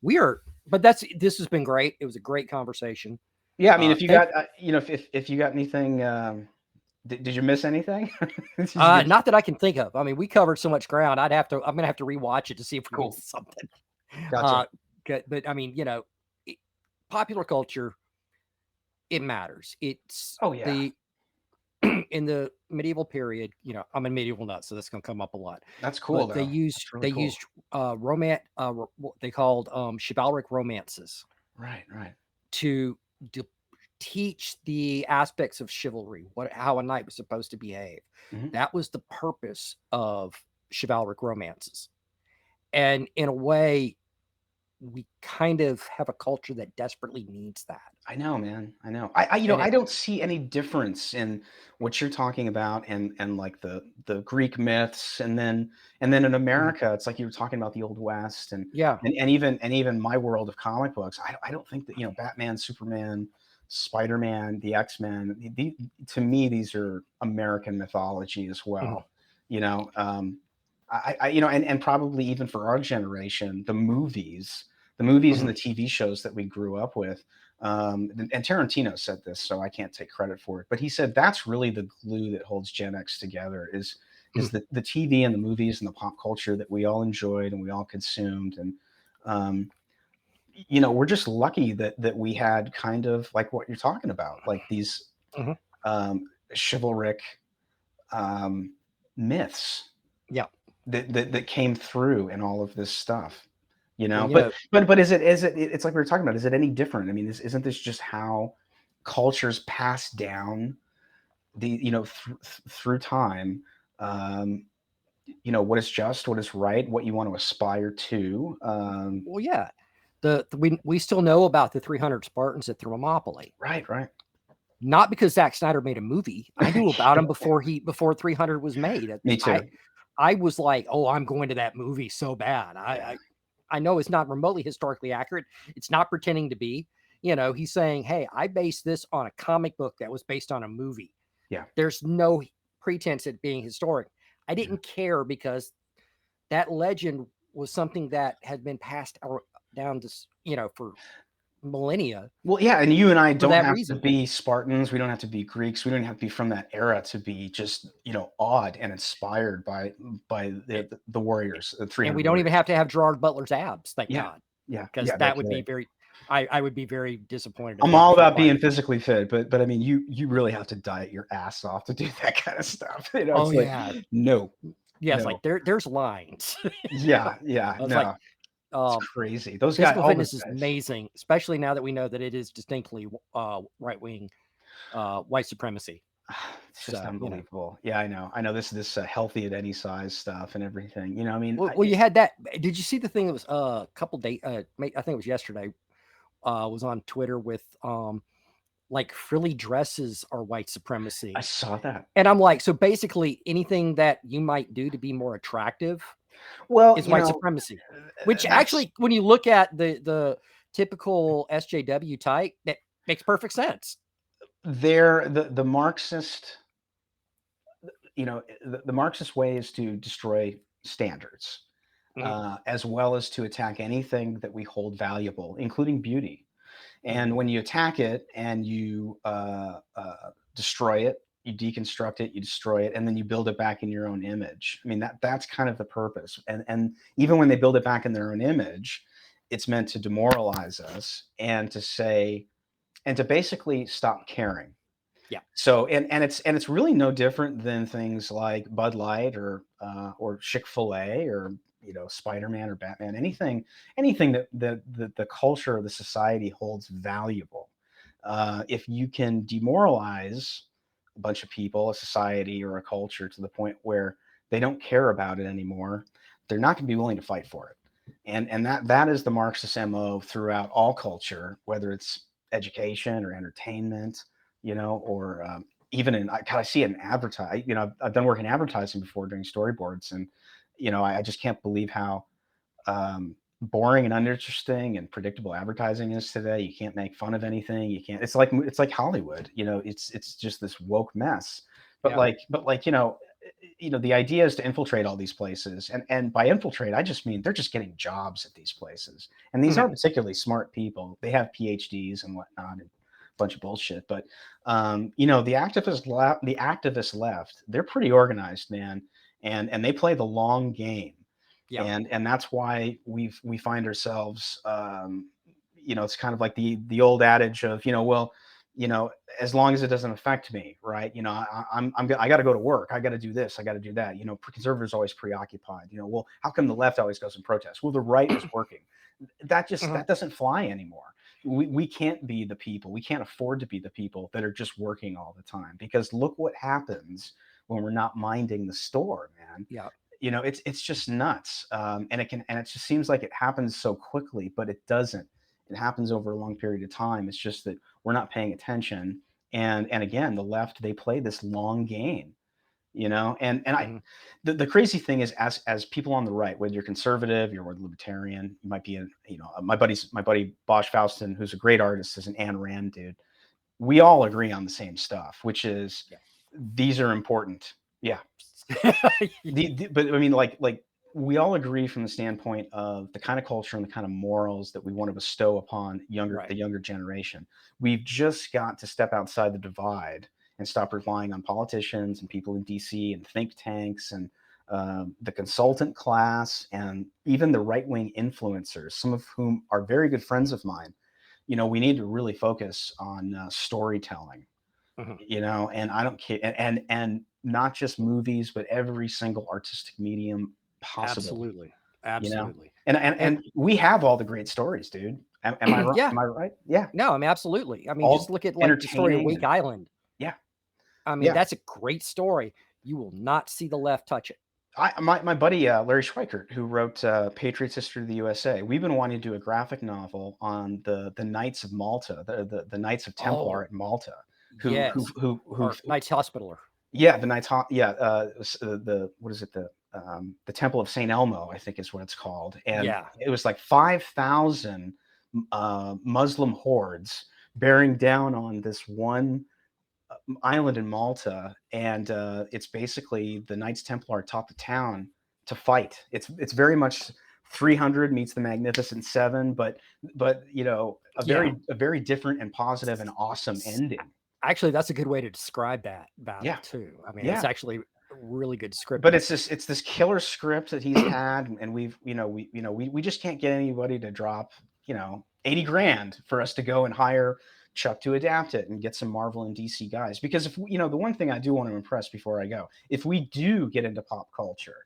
we are, but this has been great. It was a great conversation. Yeah, I mean, if you Thank got if you got anything, did you miss anything? Did you get Not that I can think of. I mean, we covered so much ground. I'm gonna have to rewatch it to see if we cool? missed something. Gotcha. Uh, but I mean, it- popular culture, it matters. It's Oh yeah, the in the medieval period. I'm a medieval nut, so that's gonna come up a lot. that's cool But they though. used That's really they cool. used what they called chivalric romances Right, right. to teach the aspects of chivalry, how a knight was supposed to behave. Mhm. That was the purpose of chivalric romances. And in a way, we kind of have a culture that desperately needs that. I know, man. I know. I And it, don't see any difference in what you're talking about and like the Greek myths, and then in Mhm. America, it's like you were talking about the Old West, and Yeah. and even my world of comic books. I don't think that Batman, Superman, Spider-Man, the X-Men. To me, these are American mythology as Mhm. well. You know, and probably even for our generation, the movies and Mhm. the TV shows that we grew up with. And Tarantino said this, so I can't take credit for it, but he said that's really the glue that holds Gen X together is Mhm. the TV and the movies and the pop culture that we all enjoyed and we all consumed. And um, we're just lucky that we had kind of like what you're talking about, like these Mhm. chivalric um, myths Yeah. that came through and all of this stuff. Well, But is it it's like we were talking about, is it any different? I mean, isn't this just how cultures pass down through time, um, what is just, what is right, what you want to aspire to. yeah. We still know about the 300 Spartans at Thermopylae. Right, right. Not because Zack Snyder made a movie. I knew about him Yeah, before 300 was made. me too. I was like, "Oh, I'm going to that movie so bad." Yeah, I know it's not remotely historically accurate. It's not pretending to be. He's saying, "Hey, I based this on a comic book that was based on a movie." yeah, There's no pretense at being historic. I yeah. didn't care because that legend was something that had been down to, for millennia Well, yeah, and you and I for don't that have to reason. be Spartans. We don't have to be Greeks. We don't have to be from that era to be just, awed and inspired by the warriors, the And 300 we don't even warriors. have to have Gerard Butler's abs, thank Yeah, God, yeah, because yeah. No that would be kidding. very I would be very disappointed if I'm that all was about required. being physically fit, but I mean, you really have to diet your ass off to do that kind of stuff. Oh, It's like, yeah. no, Yeah, it's like no. there's lines. Yeah, yeah, I was like, no, it's um, crazy. Those guys, physical all those fitness is guys. amazing, especially now that we know that it is distinctly, right-wing, white supremacy. It's just So. unbelievable. Yeah, I know. I know this healthy at any size stuff and everything. I mean, Well, you had that. Did you see the thing that was a couple days? I think it was yesterday. Was on Twitter with like frilly dresses are white I supremacy, saw that. and I'm like, so basically anything that you might do to be more attractive Well, is white supremacy. Which that's actually, when you look at the typical SJW type, that makes perfect sense. the Marxist. The Marxist way is to destroy standards, Mhm. as well as to attack anything that we hold valuable, including beauty. Mhm. And when you attack it and you destroy it, you deconstruct it, you destroy it, and then you build it back in your own image. I mean, that's kind of the purpose. And even when they build it back in their own image, it's meant to demoralize us and to say and to basically stop caring. Yeah. So and it's really no different than things like Bud Light or Chick-fil-A or Spider-Man or Batman, anything that the culture of the society holds valuable. If you can demoralize a bunch of people, a society or a culture to the point where they don't care about it anymore, they're not going to be willing to fight for it. And that is the Marxist MO throughout all culture, whether it's education or entertainment, or even I see it in advertise. I've done work in advertising before doing storyboards, and I just can't believe how boring and uninteresting and predictable advertising is today. You can't make fun of anything. You can't. It's like Hollywood. It's just this woke mess. But Yeah. like the idea is to infiltrate all these places, and by infiltrate, I just mean they're just getting jobs at these places, and these Mhm. aren't particularly smart people. They have PhDs and whatnot, and a bunch of bullshit. But the activists left. They're pretty organized, man, and they play the long game, Yeah. and that's why we find ourselves, it's kind of like the old adage of, well, you know as long as it doesn't affect me, right? I got to go to work, I got to do this, I got to do that. Conservatives always preoccupied, how come the left always goes and protests? Well, the right is working. That Mhm. doesn't fly anymore. we can't be the people. We can't afford to be the people that are just working all the time, because look what happens when we're not minding the store, man. Yeah. It's just nuts. And it just seems like it happens so quickly, but it doesn't. It happens over a long period of time. It's just that we're not paying attention. And again, the left, they play this long game, and I Hmm. the crazy thing is, as people on the right, whether you're conservative, you're libertarian, you might be my buddy Bosch Faustin, who's a great artist, is an Ayn Rand dude. We all agree on the same stuff, which is Yeah. these are important. Yeah. But I mean, like we all agree from the standpoint of the kind of culture and the kind of morals that we want to bestow upon Right. the younger generation. We've just got to step outside the divide and stop relying on politicians and people in DC and think tanks and the consultant class and even the right wing influencers, some of whom are very good friends of mine. We need to really focus on storytelling, Hmm. and I don't care, and not just movies, but every single artistic medium possible, Absolutely. you know Absolutely. And and we have all the great stories, dude. Am I right? yeah, Am I right? Yeah. no, I mean, absolutely. I mean, just All look at like the story of entertaining Wake and Island. yeah. I mean, Yeah. that's a great story. You will not see the left touch it. My buddy Larry Schweikert, who wrote Patriots History of the USA, we've been wanting to do a graphic novel on the Knights of Malta, the Knights of Templar Oh, at Malta, yes. who Or Knight's Hospitaller. yeah, the what is it, the Temple of Saint Elmo, I think is what it's called, and Yeah. it was like 5,000 Muslim hordes bearing down on this one island in Malta, and it's basically the Knights Templar taught the town to fight. It's very much 300 meets the Magnificent Seven, but Yeah. a very different and positive and awesome S- ending. Actually, that's a good way to describe that battle Yeah, too. I mean, it's yeah. actually really good But scripting. it's this killer script that he's had, and we just can't get anybody to drop 80 grand for us to go and hire Chuck to adapt it and get some Marvel and DC guys. Because if the one thing I do want to impress before I go, if we do get into pop culture,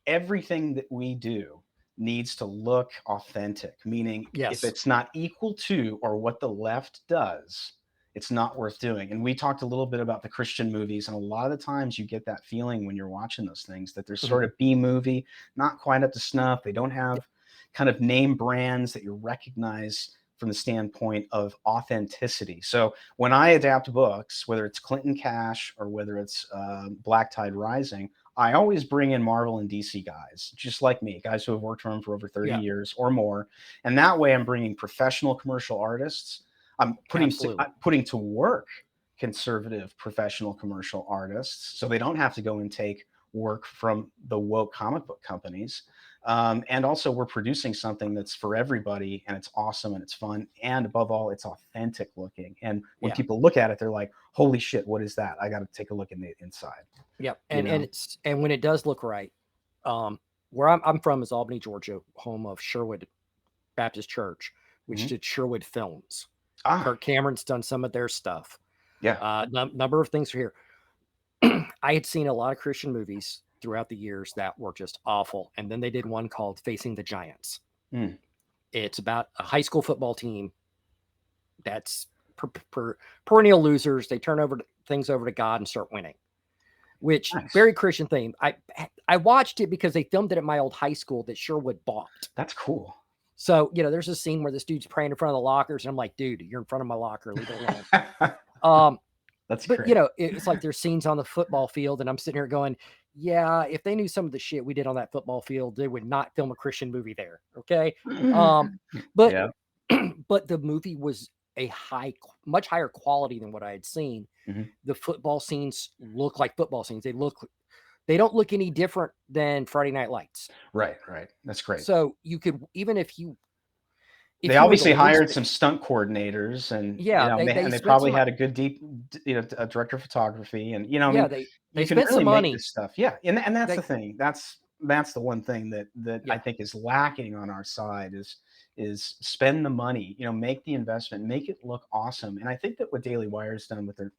everything that we do needs to look authentic, meaning if Yes. it's not equal to or what the left does, it's not worth doing. And we talked a little bit about the Christian movies, and a lot of the times you get that feeling when you're watching those things that they're Mhm. sort of B movie, not quite up to snuff. They don't Yeah. have kind of name brands that you recognize from the standpoint of authenticity. So when I adapt books, whether it's Clinton Cash or whether it's Black Tide Rising, I always bring in Marvel and DC guys, just like me, guys who have worked for them for over 30 Yeah. years or more. And that way I'm bringing professional commercial artists. Absolutely. I'm putting to work conservative professional commercial artists so they don't have to go and take work from the woke comic book companies. And also, we're producing something that's for everybody, and it's awesome and it's fun. And above all, it's authentic looking. And when Yeah. people look at it, they're like, holy shit, what is that? I got to take a look in the inside, Yep. you And know? it's and when it does look right, um, where I'm from is Albany, Georgia, home of Sherwood Baptist Church, which Mhm. did Sherwood films. Ah, Kirk Cameron's done some of their stuff. yeah. Number of things are here. I had seen a lot of Christian movies throughout the years that were just awful, and then they did one called Facing the Giants. Mm, It's about a high school football team that's perennial losers. They turn over things over to God and start winning, which nice. very Christian theme. I watched it because they filmed it at my old high school that Sherwood bought. That's cool. So there's a scene where this dude's praying in front of the lockers, and I'm like, dude, you're in front of my locker, leave it alone. Um, That's but great. it's like there's scenes on the football field, and I'm sitting here going, yeah, if they knew some of the shit we did on that football field, they would not film a Christian movie there. Okay. Um, but Yeah. but the movie was much higher quality than what I had seen. Mhm. The football scenes look like football scenes. They don't look any different than Friday Night Lights. Right, right. That's great. So you could, even They if you were the obviously least hired bit, some stunt coordinators, and yeah, and they they spent probably some, had a good a director of photography, and I yeah, mean, they you can spent really some make money. this stuff. Yeah, and that's the They thing. That's the one thing that I Yeah. think is lacking on our side is spend the money, make the investment, make it look awesome. And I think that what Daily Wire's done with the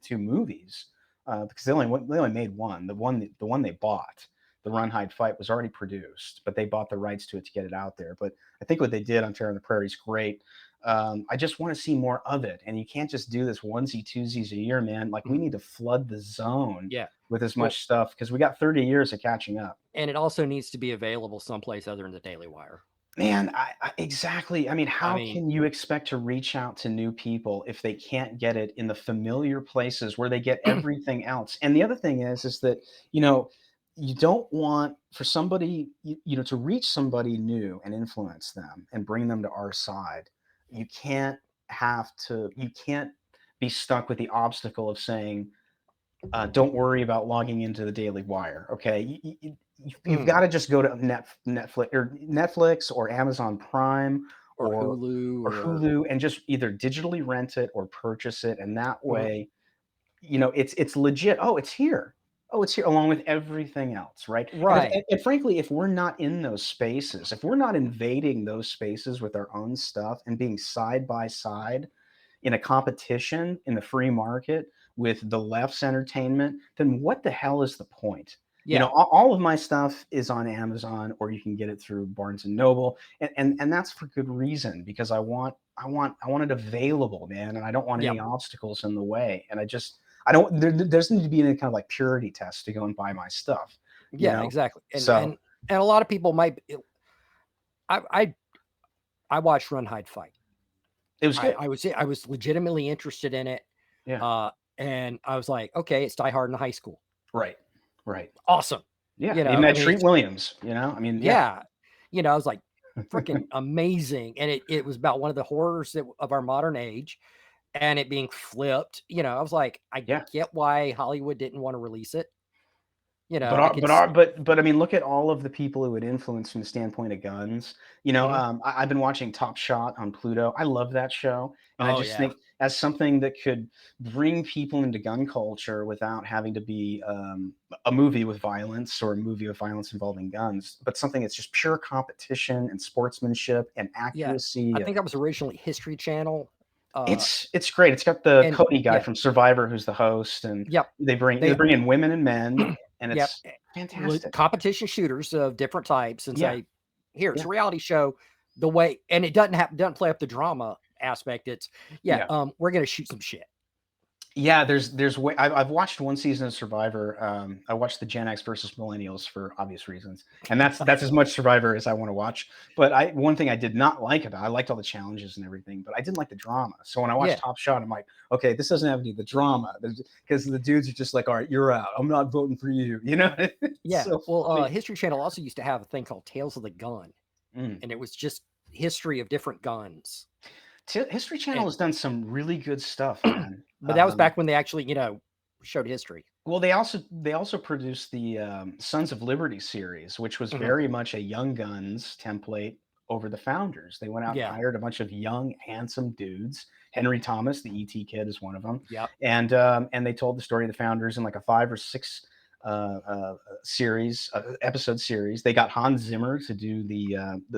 two movies, because they only made one, the one they bought, the Run Hide Fight, was already produced, but they bought the rights to it to get it out there. But I think what they did on Terror on the Prairie is great. I just want to see more of it. And you can't just do this onesie twosies a year, man. Like we Mhm. need to flood the zone Yeah. with as Well, much stuff because we got 30 years of catching up. and it also needs to be available someplace other than the Daily Wire. Man, exactly. I mean, I how mean, can you expect to reach out to new people if they can't get it in the familiar places where they get everything else? And the other thing is that, you know, you don't want for somebody, to reach somebody new and influence them and bring them to our side. You can't you can't be stuck with the obstacle of saying, don't worry about logging into the Daily Wire. Okay, you've mm, got to just go to Netflix or Amazon Prime or or Hulu or Hulu and just either digitally rent it or purchase it, and that mhm. way, it's legit. Oh, it's here. Oh, it's here along with everything else, right? Right. And frankly, if we're not in those spaces, if we're not invading those spaces with our own stuff and being side by side in a competition in the free market with the left's entertainment, then what the hell is the point? Yeah. All of my stuff is on Amazon, or you can get it through Barnes and Noble, and that's for good reason because I want it available, man, and I don't want Yeah. any obstacles in the way. And I don't there doesn't need to be any kind of like purity test to go and buy my stuff, you Yeah, know. exactly. And So and a lot of people might I I I watched Run Hide Fight. it was good. I was legitimately interested in it. Yeah. Uh and I was like, okay, it's Die Hard in high school. Right. Right. Awesome. Yeah. Even I that mean Treat it's Williams. I mean, yeah. yeah. I was like freaking amazing. And it was about one of the horrors of our modern age and it being flipped. I was like, I Yeah. get why Hollywood didn't want to release it. But I our could but s- our but I mean, look at all of the people who would influence from the standpoint of guns. Mhm. I've been watching Top Shot on Pluto. I love that show, and I Oh just yeah. think as something that could bring people into gun culture without having to be a movie with violence or a movie with violence involving guns, but something that's just pure competition and sportsmanship and Yeah. I accuracy. think that was originally History Channel. Uh It's great. It's got the and Cody guy yeah, from Survivor who's the host, and yep. they They bring in women and men, and yep. it's fantastic. Competition shooters of different types and Yeah, say, here, it's yeah, a reality show. The way and it doesn't play up the drama aspect. It's yeah. we're gonna shoot some shit. Yeah, there's way I've watched one season of Survivor. I watched the Gen X versus Millennials for obvious reasons, and that's as much Survivor as I want to watch. But one thing I did not like about I liked all the challenges and everything, but I didn't like the drama. So when I watched Yeah. Top Shot, I'm like, okay, this doesn't have any of the drama because the dudes are just like, all right, you're out. I'm not voting for you. It's Yeah. so Well, funny. History Channel also used to have a thing called Tales of the Gun, Mm. and it was just history of different guns. History Channel And has done some really good stuff, man. but that was back when they actually, showed history. Well, they also produced the, Sons of Liberty series, which was Mhm. very much a Young Guns template over the Founders. They went out and Yeah. hired a bunch of young, handsome dudes. Henry Thomas, the ET kid, is one of them, Yep. and they told the story of the Founders in like a 5 or 6, episode series. They got Hans Zimmer to do the Can't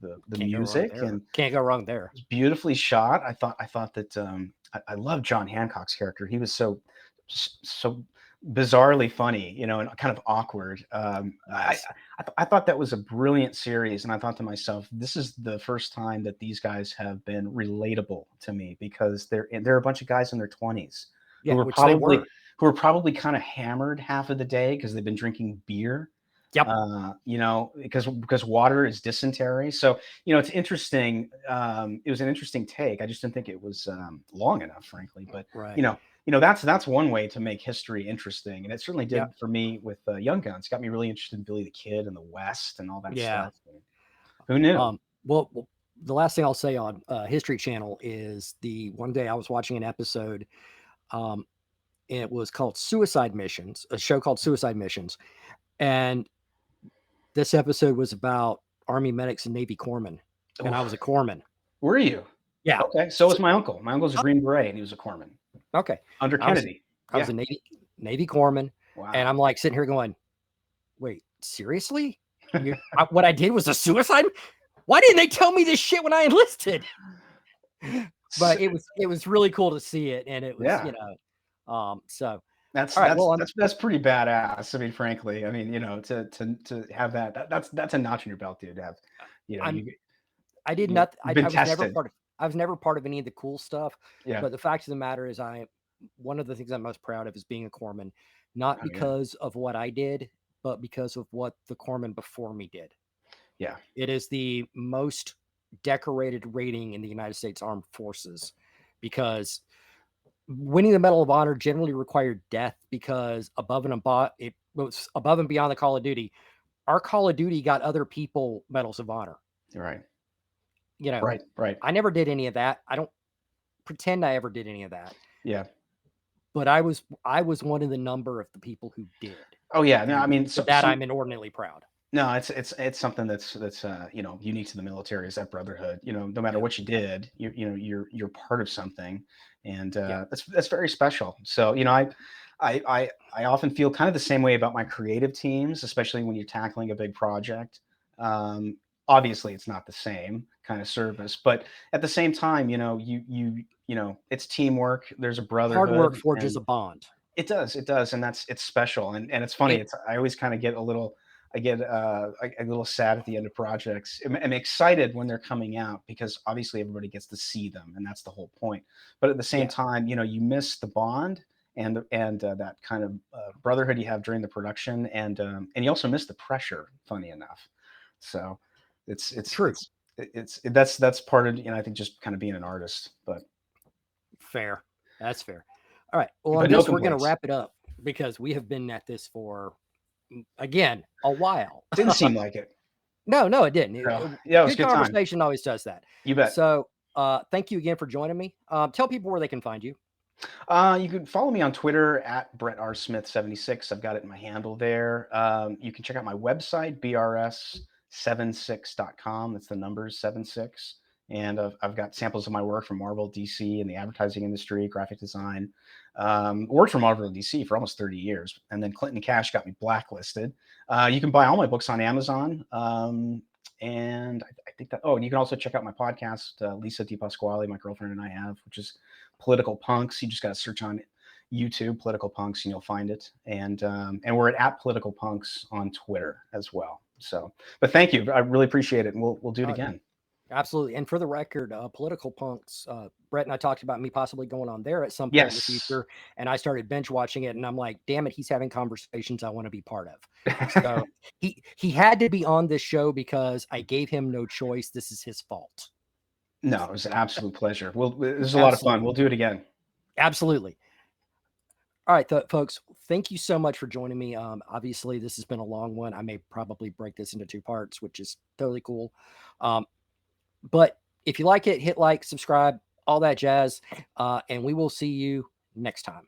go wrong music, there. and Can't go wrong there. beautifully shot. I thought that I love John Hancock's character. He was so bizarrely funny, and kind of awkward. Yes. I thought that was a brilliant series, and I thought to myself, this is the first time that these guys have been relatable to me because they're a bunch of guys in their 20s who Yeah, were which they probably were. kind of hammered half of the day because they've been drinking beer Yep. because water is dysentery. So, it's interesting. It was an interesting take. I just didn't think it was long enough, frankly. But you Right. know, that's one way to make history interesting, and it certainly Yep. did for me with Young Guns. Got me really interested in Billy the Kid and the West and all that Yeah. stuff. Who knew? Well, the last thing I'll say on History Channel is the one day I was watching an episode. Um, it was called Suicide Missions, a show called Suicide Missions, and this episode was about Army medics and Navy corpsmen, and I was Oof. a corpsman. Were you? Yeah. Okay, so So, was my uncle. My uncle's a Green Beret, and he was a corpsman okay. under I was Kennedy. I was Yeah. a Navy corpsman, and Wow. I'm like sitting here going, "Wait, seriously? What I did was a suicide? Why didn't they tell me this shit when I enlisted?" S- But it was really cool to see it, and it was, yeah. so That's all right, that's well, that's that's pretty badass. I mean, frankly, I mean, to have that, that's a notch in your belt, dude. To have, I'm you I did you've not I been I was never tested. part of I was never part of any of the cool stuff, Yeah. but the fact of the matter is, one of the things I'm most proud of is being a corpsman, not Oh, yeah. because of what I did, but because of what the corpsman before me did. Yeah. It is the most decorated rating in the United States Armed Forces because winning the Medal of Honor generally required death because it was above and beyond the Call of Duty. Our Call of Duty got other people medals of honor. You're right. You know, Right. Right. I never did any of that. I don't pretend I ever did any of that, Yeah. but I was one of the number of the people who did, Oh, yeah. No, I and mean, for that I'm inordinately proud. no, it's something that's unique to the military is that brotherhood. No matter Yeah, what you did, you're part of something, and yeah. that's very special. So I often feel kind of the same way about my creative teams, especially when you're tackling a big project. Um, Obviously, it's not the same kind of service, but at the same time, it's teamwork. There's a Hard work brotherhood, forges and a bond. it does, and it's special, and it's funny. It It's I always kind of get a little, I get a little sad at the end of projects. I'm excited when they're coming out because obviously everybody gets to see them, and that's the whole point. But at the same Yeah, time, you miss the bond and that kind of brotherhood you have during the production, and you also miss the pressure. Funny enough, so it's it's true. it's that's part of I think just kind of being an artist, Fair. That's fair. All right. Well, on but no this, we're going to complaints. wrap it up because we have been at this for, again, a while. Didn't seem like it. No, no, it didn't. So yeah, it was a Good good time. conversation always does that. You bet. So, thank you again for joining me. Tell people where they can find you. You can follow me on Twitter at Brett R. Smith 76. I've got it in my handle there. You can check out my website, brs76.com. That's the numbers 76. And I've got samples of my work from Marvel, DC, and the advertising industry, graphic design. Worked for Marvel and DC for almost 30 years. And then Clinton Cash got me blacklisted. You can buy all my books on Amazon. And I think and you can also check out my podcast, Lisa DiPasquale, my girlfriend and I have, which is Political Punks. You just got to search on YouTube, Political Punks, and you'll find it. And we're at Political Punks on Twitter as well. So, but thank you. I really appreciate it. And we'll do it Uh, again. Absolutely. And for the record, Political Punks, Brett and I talked about me possibly going on there at some point in the Yes. future. And I started binge watching it, and I'm like, damn it, he's having conversations I want to be part of. So he had to be on this show because I gave him no choice. This is his fault. No, it was an absolute pleasure. This is a lot of fun. Absolutely. We'll do it again. Absolutely. All right, folks, thank you so much for joining me. Obviously, this has been a long one. I may probably break this into two parts, which is totally cool. Um, but if you like it, hit like, subscribe, all that jazz. And we will see you next time.